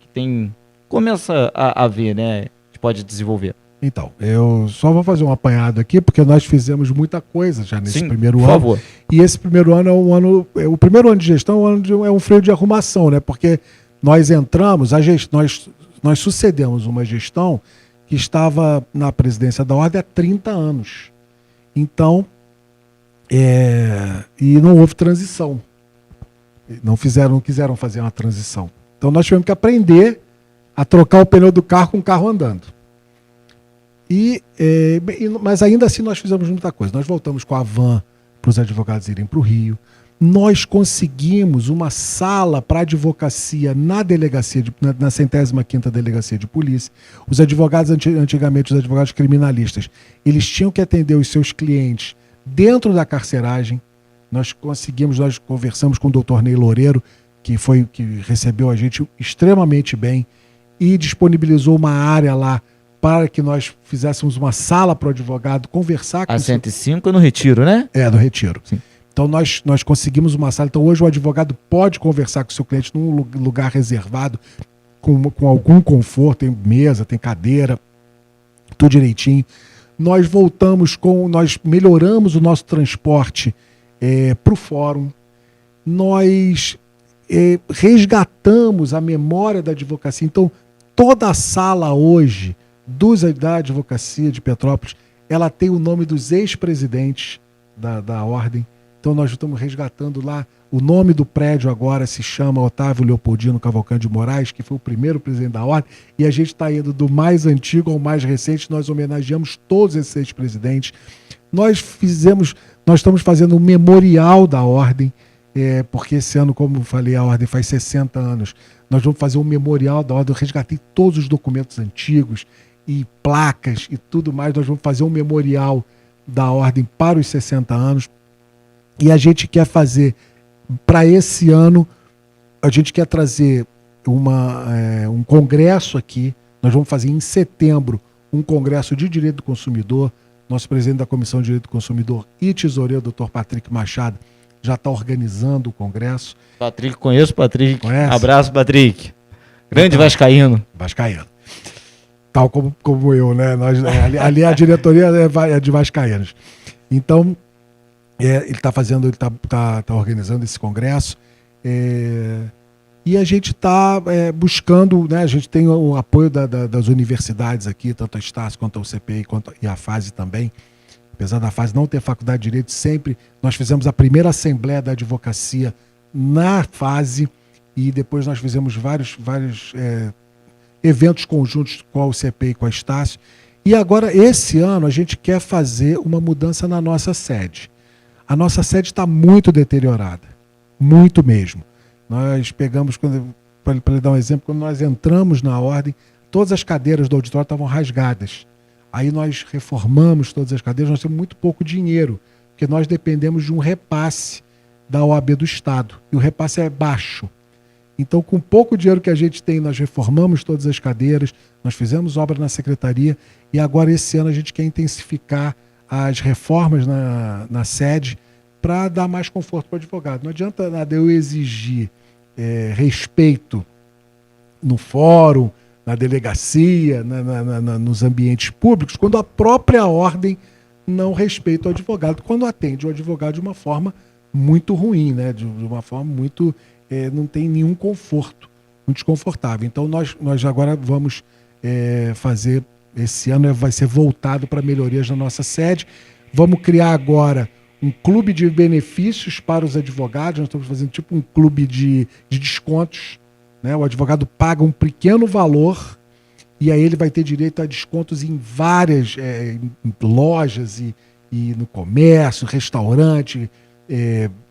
começa a ver, né, que pode desenvolver? Então, eu só vou fazer um apanhado aqui, porque nós fizemos muita coisa já nesse primeiro ano. Por favor. E esse primeiro ano o primeiro ano de gestão é um freio de arrumação, né? Porque nós entramos, nós sucedemos uma gestão que estava na presidência da Ordem há 30 anos. Então, e não houve transição. Não quiseram fazer uma transição. Então nós tivemos que aprender a trocar o pneu do carro com o carro andando. Mas ainda assim nós fizemos muita coisa. Nós voltamos com a van para os advogados irem para o Rio. Nós conseguimos uma sala para advocacia na 105ª Delegacia de Polícia. Os advogados, antigamente, os advogados criminalistas, eles tinham que atender os seus clientes dentro da carceragem. Nós conversamos com o doutor Ney Loureiro, que recebeu a gente extremamente bem e disponibilizou uma área lá para que nós fizéssemos uma sala para o advogado conversar com... A 105 é no Retiro, né? No Retiro. Sim. Então nós conseguimos uma sala. Então hoje o advogado pode conversar com o seu cliente num lugar reservado, com algum conforto, tem mesa, tem cadeira, tudo direitinho. Nós melhoramos o nosso transporte para o fórum. Nós resgatamos a memória da advocacia. Então toda a sala hoje da advocacia de Petrópolis, ela tem o nome dos ex-presidentes da Ordem. Então nós estamos resgatando lá, o nome do prédio agora se chama Otávio Leopoldino Cavalcante de Moraes, que foi o primeiro presidente da Ordem, e a gente está indo do mais antigo ao mais recente, nós homenageamos todos esses ex-presidentes. Nós estamos fazendo um memorial da Ordem, porque esse ano, como eu falei, a Ordem faz 60 anos, nós vamos fazer um memorial da Ordem, eu resgatei todos os documentos antigos e placas e tudo mais, nós vamos fazer um memorial da Ordem para os 60 anos. E a gente quer fazer, para esse ano, a gente quer trazer um congresso aqui. Nós vamos fazer em setembro um congresso de direito do consumidor. Nosso presidente da Comissão de Direito do Consumidor e tesoureiro, doutor Patrick Machado, já está organizando o congresso. Patrick, conheço o Patrick. Conhece? Abraço, Patrick. Grande vascaíno. Vascaíno. Tal como eu, né? Ali a diretoria é de vascaínos. Então... ele está organizando esse congresso e a gente está buscando, né, a gente tem o apoio das universidades aqui, tanto a Estácio quanto a UCPI e a FASE também. Apesar da FASE não ter faculdade de Direito, sempre nós fizemos a primeira assembleia da advocacia na FASE e depois nós fizemos vários eventos conjuntos com a UCPI e com a Estácio. E agora, esse ano, a gente quer fazer uma mudança na nossa sede. A nossa sede está muito deteriorada, muito mesmo. Nós pegamos, para lhe dar um exemplo, quando nós entramos na Ordem, todas as cadeiras do auditório estavam rasgadas. Aí nós reformamos todas as cadeiras, nós temos muito pouco dinheiro, porque nós dependemos de um repasse da OAB do Estado, e o repasse é baixo. Então, com pouco dinheiro que a gente tem, nós reformamos todas as cadeiras, nós fizemos obra na secretaria, e agora esse ano a gente quer intensificar as reformas na sede para dar mais conforto para o advogado. Não adianta nada eu exigir respeito no fórum, na delegacia, nos ambientes públicos, quando a própria Ordem não respeita o advogado, quando atende o advogado de uma forma muito ruim, né? De uma forma muito... não tem nenhum conforto, muito desconfortável. Então nós agora vamos fazer... Esse ano vai ser voltado para melhorias na nossa sede. Vamos criar agora um clube de benefícios para os advogados. Nós estamos fazendo tipo um clube de descontos, né? O advogado paga um pequeno valor e aí ele vai ter direito a descontos em várias lojas e no comércio, restaurante,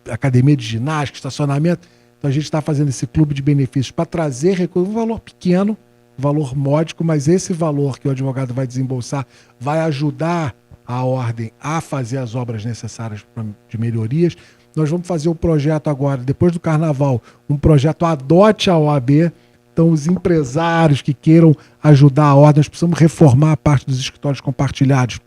academia de ginástica, estacionamento. Então a gente está fazendo esse clube de benefícios para trazer recursos, um valor pequeno, valor módico, mas esse valor que o advogado vai desembolsar vai ajudar a Ordem a fazer as obras necessárias de melhorias. Nós vamos fazer um projeto agora, depois do Carnaval, um projeto Adote a OAB. Então, os empresários que queiram ajudar a Ordem, nós precisamos reformar a parte dos escritórios compartilhados.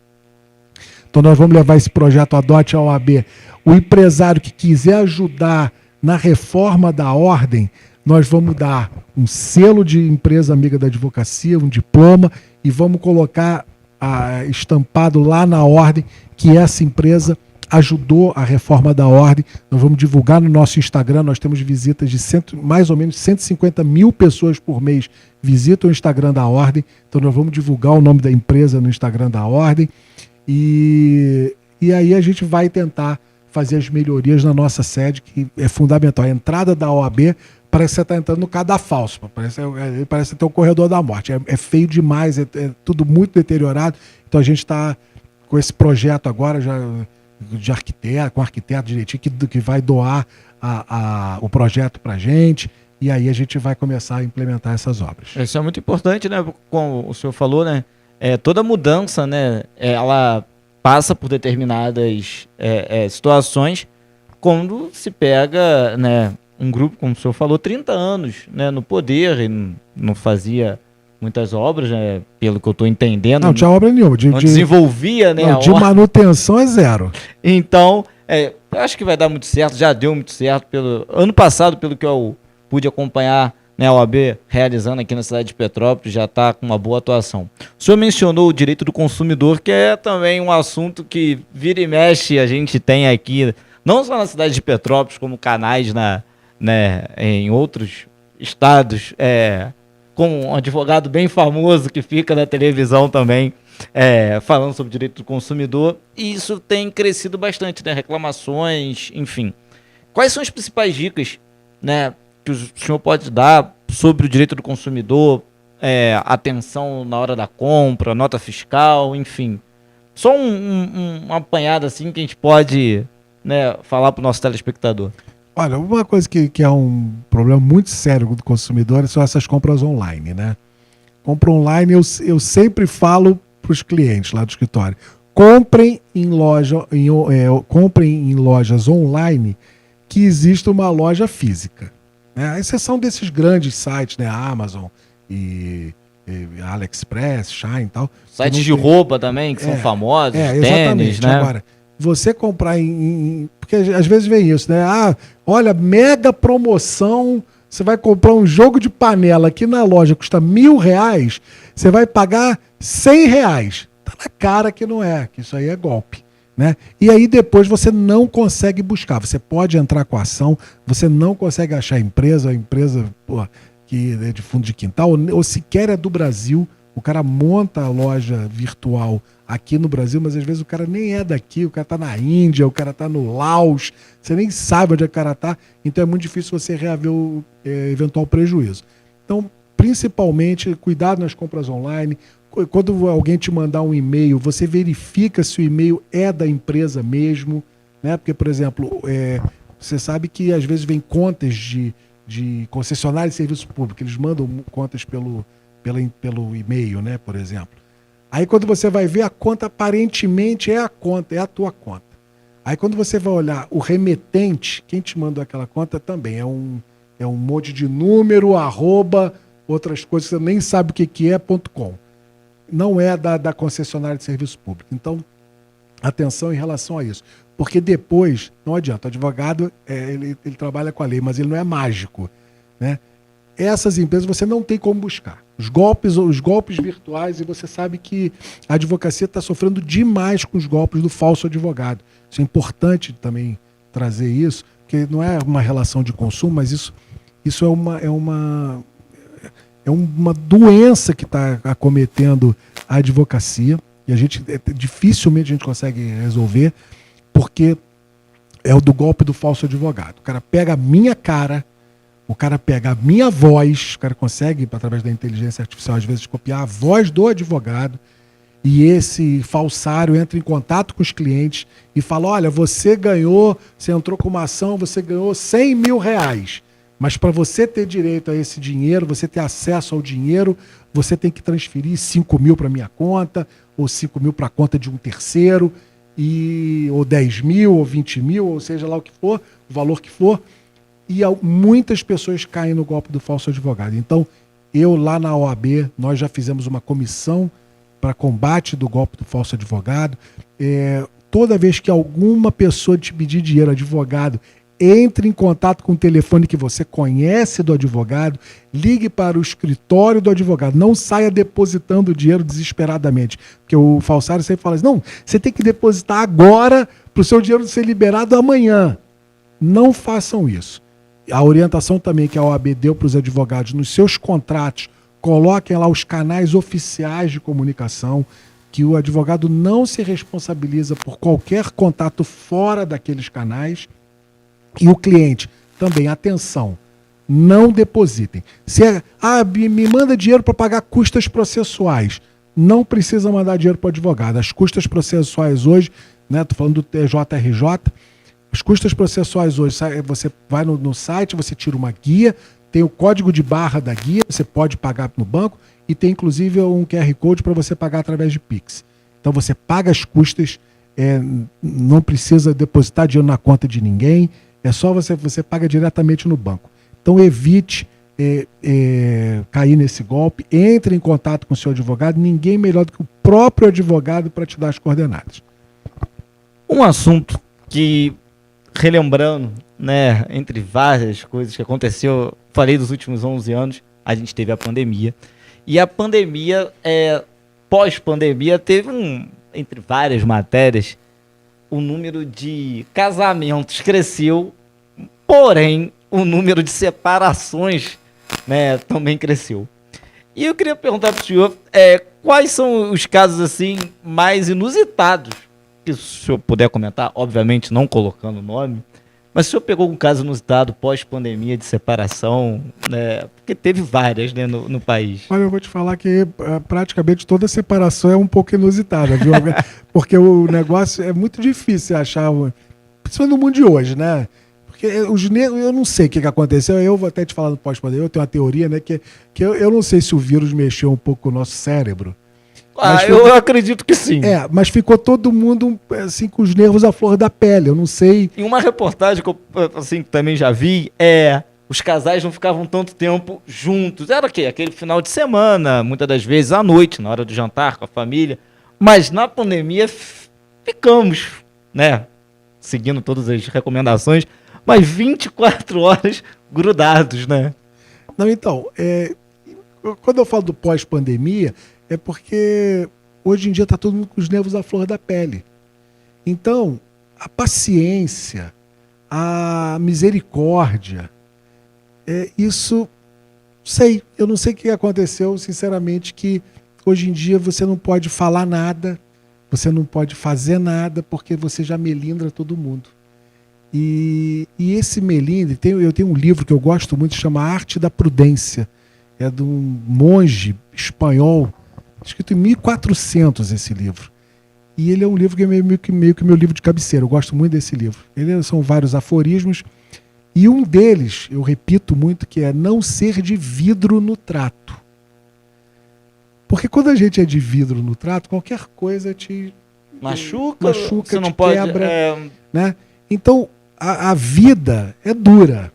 Então, nós vamos levar esse projeto Adote a OAB. O empresário que quiser ajudar na reforma da ordem, nós vamos dar um selo de empresa amiga da advocacia, um diploma, e vamos colocar estampado lá na ordem que essa empresa ajudou a reforma da ordem. Nós vamos divulgar no nosso Instagram. Nós temos visitas de mais ou menos 150 mil pessoas por mês visitam o Instagram da ordem. Então nós vamos divulgar o nome da empresa no Instagram da ordem. E aí a gente vai tentar fazer as melhorias na nossa sede, que é fundamental. A entrada da OAB parece que você está entrando no cadafalso, parece ter um corredor da morte. É feio demais, é tudo muito deteriorado. Então a gente está com esse projeto agora, já de arquiteto, com arquiteto direitinho, que vai doar o projeto para a gente, e aí a gente vai começar a implementar essas obras. Isso é muito importante, né? Como o senhor falou, né? Toda mudança, né? Ela passa por determinadas situações quando se pega, né, um grupo, como o senhor falou, 30 anos, né, no poder e não fazia muitas obras, né, pelo que eu estou entendendo. Não tinha obra nenhuma. Não desenvolvia, né? De manutenção é zero. Então, eu acho que vai dar muito certo, já deu muito certo. Ano passado, pelo que eu pude acompanhar, né, a OAB realizando aqui na cidade de Petrópolis, já está com uma boa atuação. O senhor mencionou o direito do consumidor, que é também um assunto que vira e mexe a gente tem aqui, não só na cidade de Petrópolis, como canais em outros estados, com um advogado bem famoso que fica na televisão também, falando sobre o direito do consumidor, e isso tem crescido bastante, né? Reclamações, enfim. Quais são as principais dicas, né, que o senhor pode dar sobre o direito do consumidor, atenção na hora da compra, nota fiscal, enfim? Só uma apanhada assim que a gente pode, né, falar para o nosso telespectador. Olha, uma coisa que é um problema muito sério do consumidor são essas compras online, né? Compra online, eu sempre falo para os clientes lá do escritório, comprem em lojas online que exista uma loja física. Né? A exceção desses grandes sites, né? Amazon e AliExpress, Shein e tal. Sites de roupa também, que são famosos, tênis, né? Agora, você comprar porque às vezes vem isso, né? Olha, mega promoção, você vai comprar um jogo de panela aqui na loja, custa R$1.000, você vai pagar R$100. Tá na cara que não é, que isso aí é golpe. Né? E aí depois você não consegue buscar, você pode entrar com a ação, você não consegue achar a empresa que é de fundo de quintal, ou sequer é do Brasil. O cara monta a loja virtual aqui no Brasil, mas às vezes o cara nem é daqui, o cara tá na Índia, o cara tá no Laos, você nem sabe onde é que o cara tá, então é muito difícil você reaver o eventual prejuízo. Então, principalmente, cuidado nas compras online. Quando alguém te mandar um e-mail, você verifica se o e-mail é da empresa mesmo, né? Porque, por exemplo, você sabe que às vezes vem contas de concessionários de serviço público, eles mandam contas pelo e-mail, né, por exemplo. Aí quando você vai ver, a conta aparentemente é a tua conta. Aí quando você vai olhar o remetente, quem te mandou aquela conta também é um monte de número, arroba, outras coisas que você nem sabe o que é, .com. Não é da concessionária de serviço público. Então, atenção em relação a isso. Porque depois, não adianta, o advogado ele trabalha com a lei, mas ele não é mágico, né? Essas empresas você não tem como buscar. Os golpes virtuais, e você sabe que a advocacia está sofrendo demais com os golpes do falso advogado. Isso é importante também trazer isso, porque não é uma relação de consumo, mas isso é uma doença que está acometendo a advocacia, e dificilmente a gente consegue resolver, porque é o do golpe do falso advogado. O cara pega a minha cara, o cara pega a minha voz, o cara consegue, através da inteligência artificial, às vezes, copiar a voz do advogado, e esse falsário entra em contato com os clientes e fala: olha, você entrou com uma ação, você ganhou R$100 mil, mas para você ter direito a esse dinheiro, você ter acesso ao dinheiro, você tem que transferir 5 mil para minha conta, ou 5 mil para a conta de um terceiro, ou 10 mil, ou 20 mil, ou seja lá o que for, o valor que for. E muitas pessoas caem no golpe do falso advogado. Então, lá na OAB, nós já fizemos uma comissão para combate do golpe do falso advogado. toda vez que alguma pessoa te pedir dinheiro, advogado, entre em contato com o telefone que você conhece do advogado, ligue para o escritório do advogado, não saia depositando dinheiro desesperadamente, porque o falsário sempre fala assim, não, você tem que depositar agora para o seu dinheiro ser liberado amanhã. Não façam isso. A orientação também que a OAB deu para os advogados nos seus contratos, coloquem lá os canais oficiais de comunicação, que o advogado não se responsabiliza por qualquer contato fora daqueles canais. E o cliente também, atenção, não depositem. Se me manda dinheiro para pagar custas processuais. Não precisa mandar dinheiro para o advogado. As custas processuais hoje, né, estou falando do TJRJ, as custas processuais hoje, você vai no site, você tira uma guia, tem o código de barra da guia, você pode pagar no banco, e tem inclusive um QR Code para você pagar através de Pix. Então você paga as custas, não precisa depositar dinheiro na conta de ninguém, é só você paga diretamente no banco. Então evite cair nesse golpe, entre em contato com o seu advogado, ninguém melhor do que o próprio advogado para te dar as coordenadas. Um assunto que, relembrando, né, entre várias coisas que aconteceu, falei dos últimos 11 anos, a gente teve a pandemia, e a pandemia, pós-pandemia, teve entre várias matérias, o número de casamentos cresceu, porém o número de separações, né, também cresceu. E eu queria perguntar para o senhor quais são os casos assim mais inusitados, que se o senhor puder comentar, obviamente não colocando o nome, mas o senhor pegou um caso inusitado pós-pandemia de separação, né, porque teve várias, né, no país. Olha, eu vou te falar que praticamente toda separação é um pouco inusitada, viu? Porque o negócio é muito difícil achar, principalmente no mundo de hoje, né? Porque os negros, eu não sei o que aconteceu, eu vou até te falar do pós-pandemia, eu tenho uma teoria, né, que eu não sei se o vírus mexeu um pouco com o nosso cérebro. Eu acredito que sim. Mas ficou todo mundo assim com os nervos à flor da pele, eu não sei. Em uma reportagem que eu assim, também já vi, os casais não ficavam tanto tempo juntos. Era o quê? Aquele final de semana, muitas das vezes à noite, na hora do jantar com a família. Mas na pandemia ficamos, né, seguindo todas as recomendações, mas 24 horas grudados, né? Não, então, quando eu falo do pós-pandemia, é porque hoje em dia está todo mundo com os nervos à flor da pele. Então, a paciência, a misericórdia, isso, eu não sei o que aconteceu, sinceramente, que hoje em dia você não pode falar nada, você não pode fazer nada, porque você já melindra todo mundo. E esse melindre, eu tenho um livro que eu gosto muito, chama Arte da Prudência, é de um monge espanhol, escrito em 1400 esse livro. E ele é um livro que é meio que meu livro de cabeceira. Eu gosto muito desse livro. São vários aforismos. E um deles, eu repito muito, que é não ser de vidro no trato. Porque quando a gente é de vidro no trato, qualquer coisa te machuca você não te pode, quebra. Né? Então, a vida é dura.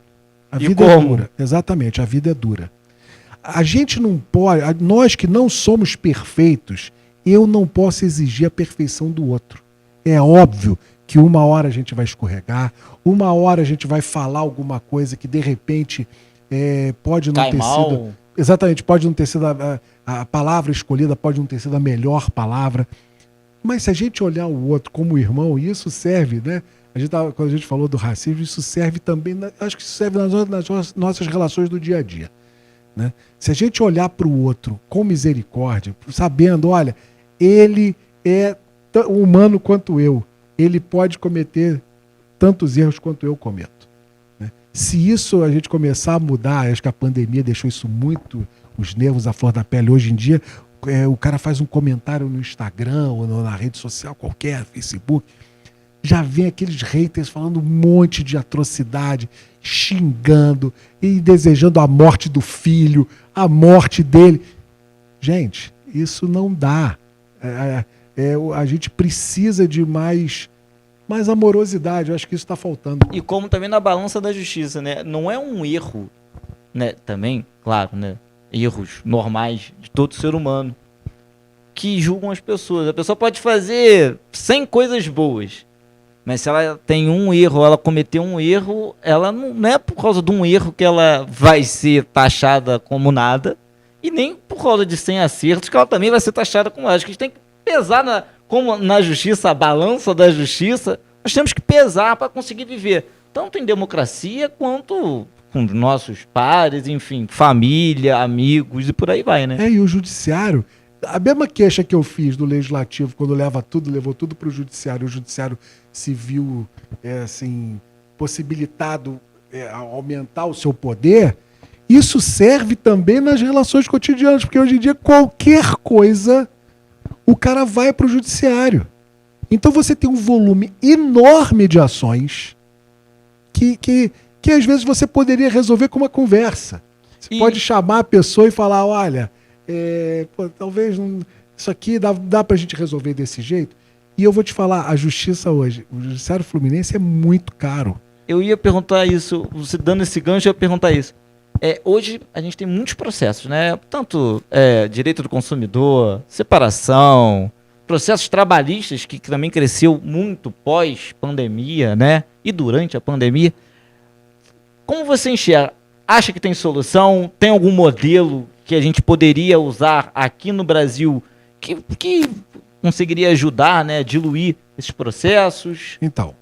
A vida é dura. Exatamente, a vida é dura. A gente não pode, nós que não somos perfeitos, eu não posso exigir a perfeição do outro. É óbvio que uma hora a gente vai escorregar, uma hora a gente vai falar alguma coisa que de repente pode não ter sido. Exatamente, pode não ter sido a palavra escolhida, pode não ter sido a melhor palavra. Mas se a gente olhar o outro como irmão, isso serve, né? Quando a gente falou do racismo, isso serve também, acho que isso serve nas nossas relações do dia a dia. Né? Se a gente olhar para o outro com misericórdia, sabendo, olha, ele é tão humano quanto eu, ele pode cometer tantos erros quanto eu cometo. Né? Se isso a gente começar a mudar, acho que a pandemia deixou isso muito, os nervos à flor da pele. Hoje em dia, o cara faz um comentário no Instagram ou na rede social qualquer, Facebook, já vem aqueles haters falando um monte de atrocidade, xingando e desejando a morte do filho, a morte dele. Gente, isso não dá. A gente precisa de mais amorosidade. Eu acho que isso está faltando. E como também na balança da justiça, né? Não é um erro, né? Também, claro, né? Erros normais de todo ser humano. que julgam as pessoas. A pessoa pode fazer 100 coisas boas, mas se ela tem um erro, ela cometeu um erro, ela não é por causa de um erro que ela vai ser taxada como nada, e nem por causa de 100 acertos que ela também vai ser taxada como nada. Acho que a gente tem que pesar como na justiça, a balança da justiça, nós temos que pesar para conseguir viver, tanto em democracia quanto com nossos pares, enfim, família, amigos e por aí vai, né? E o judiciário, a mesma queixa que eu fiz do legislativo, quando levou tudo para o judiciário se viu, assim, possibilitado a aumentar o seu poder, isso serve também nas relações cotidianas, porque hoje em dia qualquer coisa o cara vai para o judiciário. Então você tem um volume enorme de ações que às vezes você poderia resolver com uma conversa. Você pode chamar a pessoa e falar, olha, talvez isso aqui dá pra gente resolver desse jeito. E eu vou te falar, a justiça hoje, o judiciário fluminense é muito caro. Eu ia perguntar isso, você dando esse gancho, eu ia perguntar isso. Hoje a gente tem muitos processos, né? Tanto direito do consumidor, separação, processos trabalhistas, que também cresceu muito pós-pandemia, né? E durante a pandemia. Como você enxerga? Acha que tem solução? Tem algum modelo que a gente poderia usar aqui no Brasil que conseguiria ajudar, né, a diluir esses processos? Então,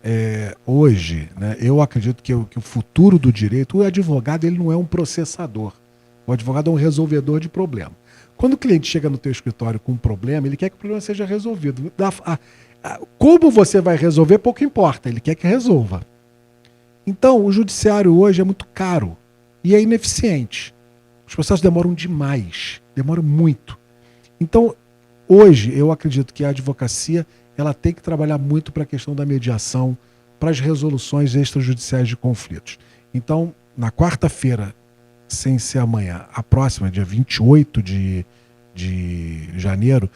hoje, né, eu acredito que o futuro do direito, o advogado ele não é um processador. O advogado é um resolvedor de problema. Quando o cliente chega no teu escritório com um problema, ele quer que o problema seja resolvido. Como você vai resolver, pouco importa. Ele quer que resolva. Então, o judiciário hoje é muito caro e é ineficiente. Os processos demoram demais, demoram muito. Então, hoje, eu acredito que a advocacia ela tem que trabalhar muito para a questão da mediação, para as resoluções extrajudiciais de conflitos. Então, na quarta-feira, sem ser amanhã, a próxima, dia 28 de janeiro,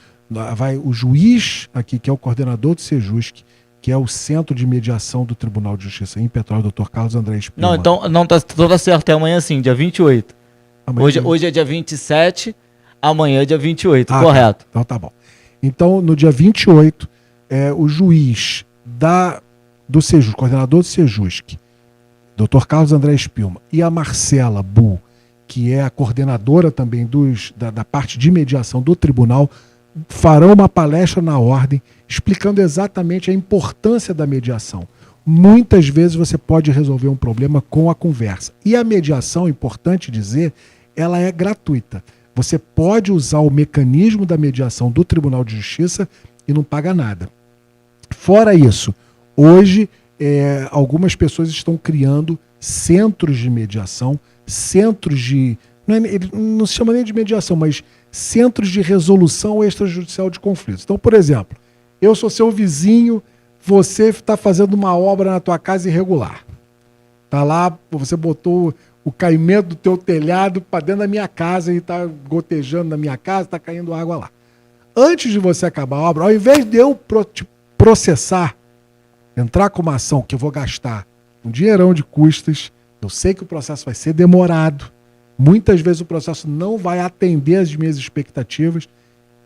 vai o juiz aqui, que é o coordenador do Sejusc, que é o Centro de Mediação do Tribunal de Justiça em Petrópolis, Dr. Carlos André Espima. Não, então não tá toda certo, é amanhã sim, dia 28. Hoje é dia 27, amanhã é dia 28, correto. Então tá bom. Então, no dia 28, o juiz do Sejusc, coordenador do Sejusc, Dr. Carlos André Espilma, e a Marcela Bu, que é a coordenadora também da parte de mediação do tribunal, farão uma palestra na ordem explicando exatamente a importância da mediação. Muitas vezes você pode resolver um problema com a conversa. E a mediação, é importante dizer, ela é gratuita. Você pode usar o mecanismo da mediação do Tribunal de Justiça e não paga nada. Fora isso, hoje algumas pessoas estão criando centros de mediação, centros de... Não se chama nem de mediação, mas centros de resolução extrajudicial de conflitos. Então, por exemplo, eu sou seu vizinho, você está fazendo uma obra na tua casa irregular. Tá lá, você botou o caimento do teu telhado para dentro da minha casa e está gotejando na minha casa, está caindo água lá. Antes de você acabar a obra, ao invés de eu te processar, entrar com uma ação que eu vou gastar um dinheirão de custas, eu sei que o processo vai ser demorado, muitas vezes o processo não vai atender às minhas expectativas,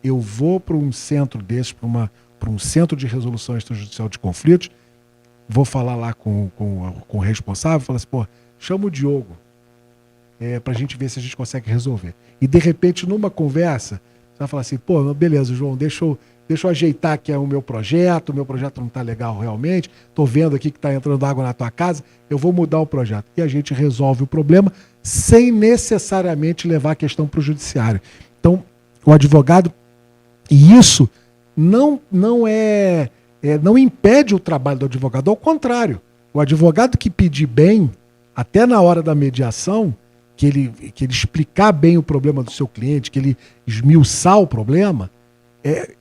eu vou para um centro desse, para um centro de resolução extrajudicial de conflitos, vou falar lá com o responsável, falar assim, pô, chama o Diogo, para a gente ver se a gente consegue resolver. E de repente, numa conversa, você vai falar assim, pô, beleza, João, deixa eu ajeitar aqui o meu projeto não está legal realmente, estou vendo aqui que está entrando água na tua casa, eu vou mudar o projeto. E a gente resolve o problema sem necessariamente levar a questão para o judiciário. Então, o advogado, e isso não impede o trabalho do advogado, ao contrário, o advogado que pedir bem, até na hora da mediação, que ele explicar bem o problema do seu cliente, que ele esmiuçar o problema,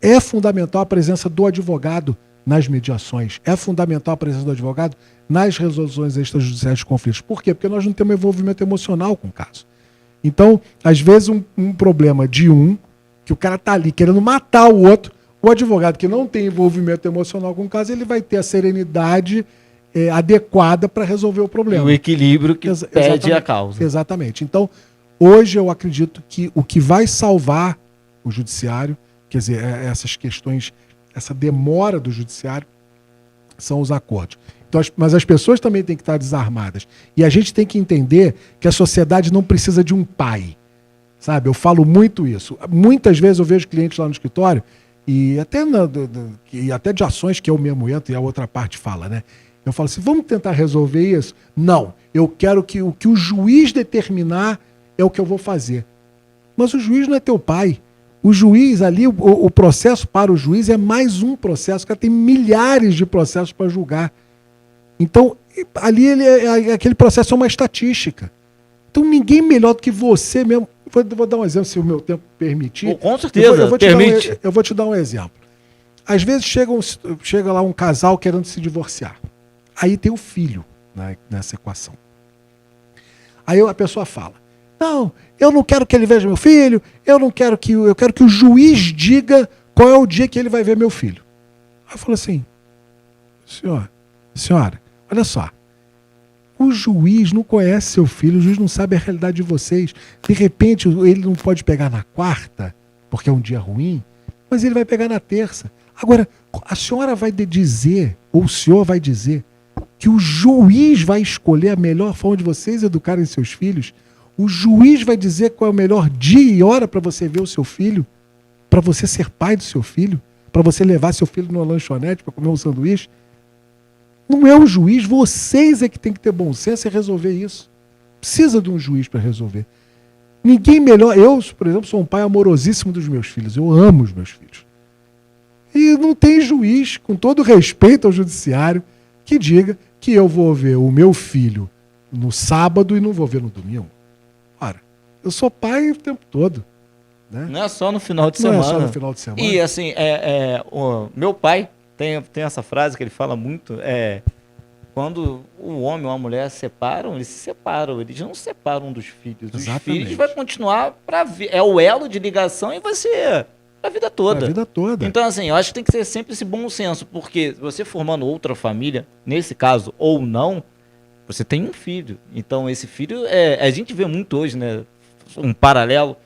é fundamental a presença do advogado nas mediações, é fundamental a presença do advogado nas resoluções extrajudiciais de conflitos. Por quê? Porque nós não temos envolvimento emocional com o caso. Então, às vezes, um problema que o cara está ali querendo matar o outro, o advogado que não tem envolvimento emocional com o caso, ele vai ter a serenidade adequada para resolver o problema. E o equilíbrio que pede a causa. Exatamente. Então, hoje eu acredito que o que vai salvar o judiciário, quer dizer, essas questões, essa demora do judiciário são os acordos. Então, mas as pessoas também têm que estar desarmadas. E a gente tem que entender que a sociedade não precisa de um pai. Sabe? Eu falo muito isso. Muitas vezes eu vejo clientes lá no escritório, e até de ações que eu mesmo entro e a outra parte fala, né? Eu falo assim, vamos tentar resolver isso? Não, eu quero que o que o juiz determinar é o que eu vou fazer. Mas o juiz não é teu pai. O juiz ali, o processo para o juiz é mais um processo, o cara tem milhares de processos para julgar. Então, ali aquele processo é uma estatística. Então, ninguém melhor do que você mesmo. Vou dar um exemplo, se o meu tempo permitir. Com certeza, permite. Eu vou te dar um exemplo. Às vezes chega lá um casal querendo se divorciar. Aí tem o filho nessa equação. Aí a pessoa fala, não, eu não quero que ele veja meu filho, eu quero que o juiz diga qual é o dia que ele vai ver meu filho. Aí eu falo assim, senhora, olha só, o juiz não conhece seu filho, o juiz não sabe a realidade de vocês. De repente, ele não pode pegar na quarta, porque é um dia ruim, mas ele vai pegar na terça. Agora, a senhora vai dizer, ou o senhor vai dizer, que o juiz vai escolher a melhor forma de vocês educarem seus filhos? O juiz vai dizer qual é o melhor dia e hora para você ver o seu filho? Para você ser pai do seu filho? Para você levar seu filho numa lanchonete para comer um sanduíche? Não é o juiz, vocês é que tem que ter bom senso e resolver isso. Precisa de um juiz para resolver. Ninguém melhor. Eu, por exemplo, sou um pai amorosíssimo dos meus filhos. Eu amo os meus filhos. E não tem juiz, com todo respeito ao judiciário, que diga que eu vou ver o meu filho no sábado e não vou ver no domingo. Ora, eu sou pai o tempo todo. Né? Não é só no final de semana. Não é só no final de semana. E assim, o meu pai tem essa frase que ele fala muito, quando o homem ou a mulher separam, eles se separam, eles não separam um dos filhos. Exatamente. Os filhos vai continuar é o elo de ligação e vai ser a vida toda. A vida toda. Então, assim, eu acho que tem que ser sempre esse bom senso, porque você formando outra família, nesse caso, ou não, você tem um filho. Então, esse filho, a gente vê muito hoje, né, um paralelo,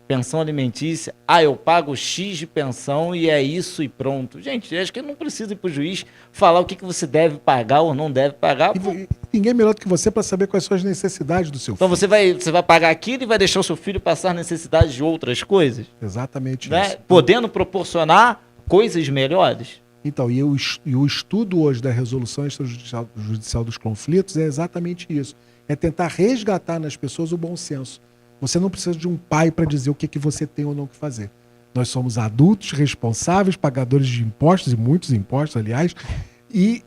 pensão alimentícia, eu pago X de pensão e é isso e pronto. Gente, acho que não precisa ir para o juiz falar o que você deve pagar ou não deve pagar. E ninguém é melhor do que você para saber quais são as necessidades do seu filho. Então você vai pagar aquilo e vai deixar o seu filho passar necessidades de outras coisas? Exatamente né? isso. Podendo proporcionar coisas melhores? Então, e o estudo hoje da resolução extrajudicial dos conflitos é exatamente isso. É tentar resgatar nas pessoas o bom senso. Você não precisa de um pai para dizer o que você tem ou não que fazer. Nós somos adultos, responsáveis, pagadores de impostos, e muitos impostos, aliás,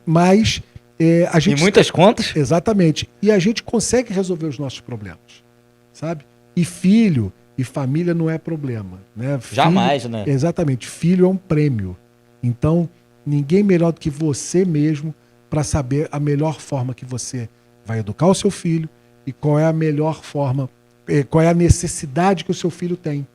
mas a gente... E muitas contas. Exatamente. E a gente consegue resolver os nossos problemas, sabe? E filho e família não é problema. Né? Jamais, né? Exatamente. Filho é um prêmio. Então, ninguém melhor do que você mesmo para saber a melhor forma que você vai educar o seu filho e qual é a melhor forma, qual é a necessidade que o seu filho tem.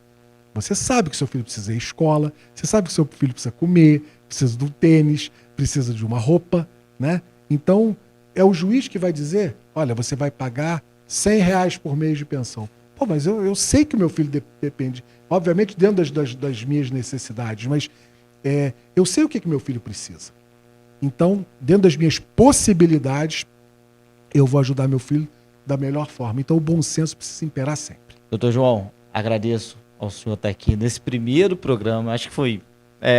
Você sabe que o seu filho precisa ir à escola, você sabe que o seu filho precisa comer, precisa do tênis, precisa de uma roupa, né? Então, é o juiz que vai dizer, olha, você vai pagar R$100 por mês de pensão. Pô, mas eu sei que o meu filho depende, obviamente dentro das minhas necessidades, mas eu sei o que meu filho precisa. Então, dentro das minhas possibilidades, eu vou ajudar meu filho da melhor forma. Então, o bom senso precisa imperar sempre. Doutor João, agradeço ao senhor estar aqui nesse primeiro programa. Acho que foi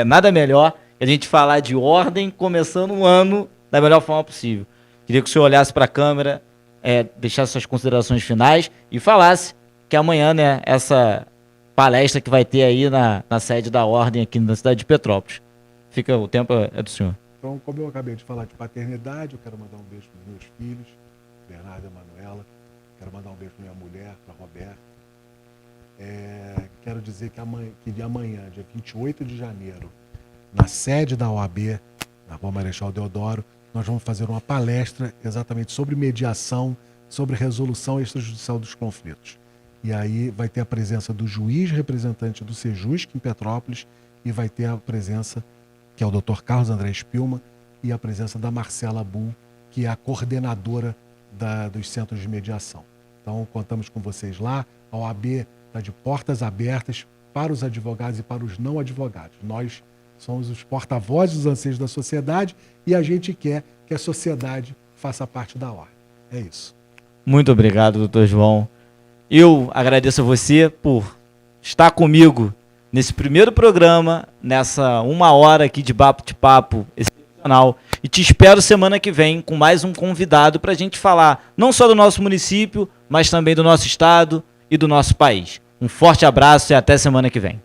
nada melhor que a gente falar de ordem, começando o ano da melhor forma possível. Queria que o senhor olhasse para a câmera, deixasse suas considerações finais e falasse que amanhã, né, essa palestra que vai ter aí na sede da ordem aqui na cidade de Petrópolis. O tempo é do senhor. Então, como eu acabei de falar de paternidade, eu quero mandar um beijo para os meus filhos, Bernardo e Manuela. Quero mandar um beijo para minha mulher, para Roberta. Quero dizer que de amanhã, dia 28 de janeiro, na sede da OAB, na Rua Marechal Deodoro, nós vamos fazer uma palestra exatamente sobre mediação, sobre resolução extrajudicial dos conflitos. E aí vai ter a presença do juiz representante do Sejusc em Petrópolis e vai ter a presença, que é o Dr. Carlos André Spilman, e a presença da Marcela Bull, que é a coordenadora dos centros de mediação. Então, contamos com vocês lá. A OAB está de portas abertas para os advogados e para os não advogados. Nós somos os porta-vozes dos anseios da sociedade e a gente quer que a sociedade faça parte da ordem. É isso. Muito obrigado, doutor João. Eu agradeço a você por estar comigo nesse primeiro programa, nessa 1 hora aqui de bate-papo excepcional. E te espero semana que vem com mais um convidado para a gente falar não só do nosso município, mas também do nosso estado e do nosso país. Um forte abraço e até semana que vem.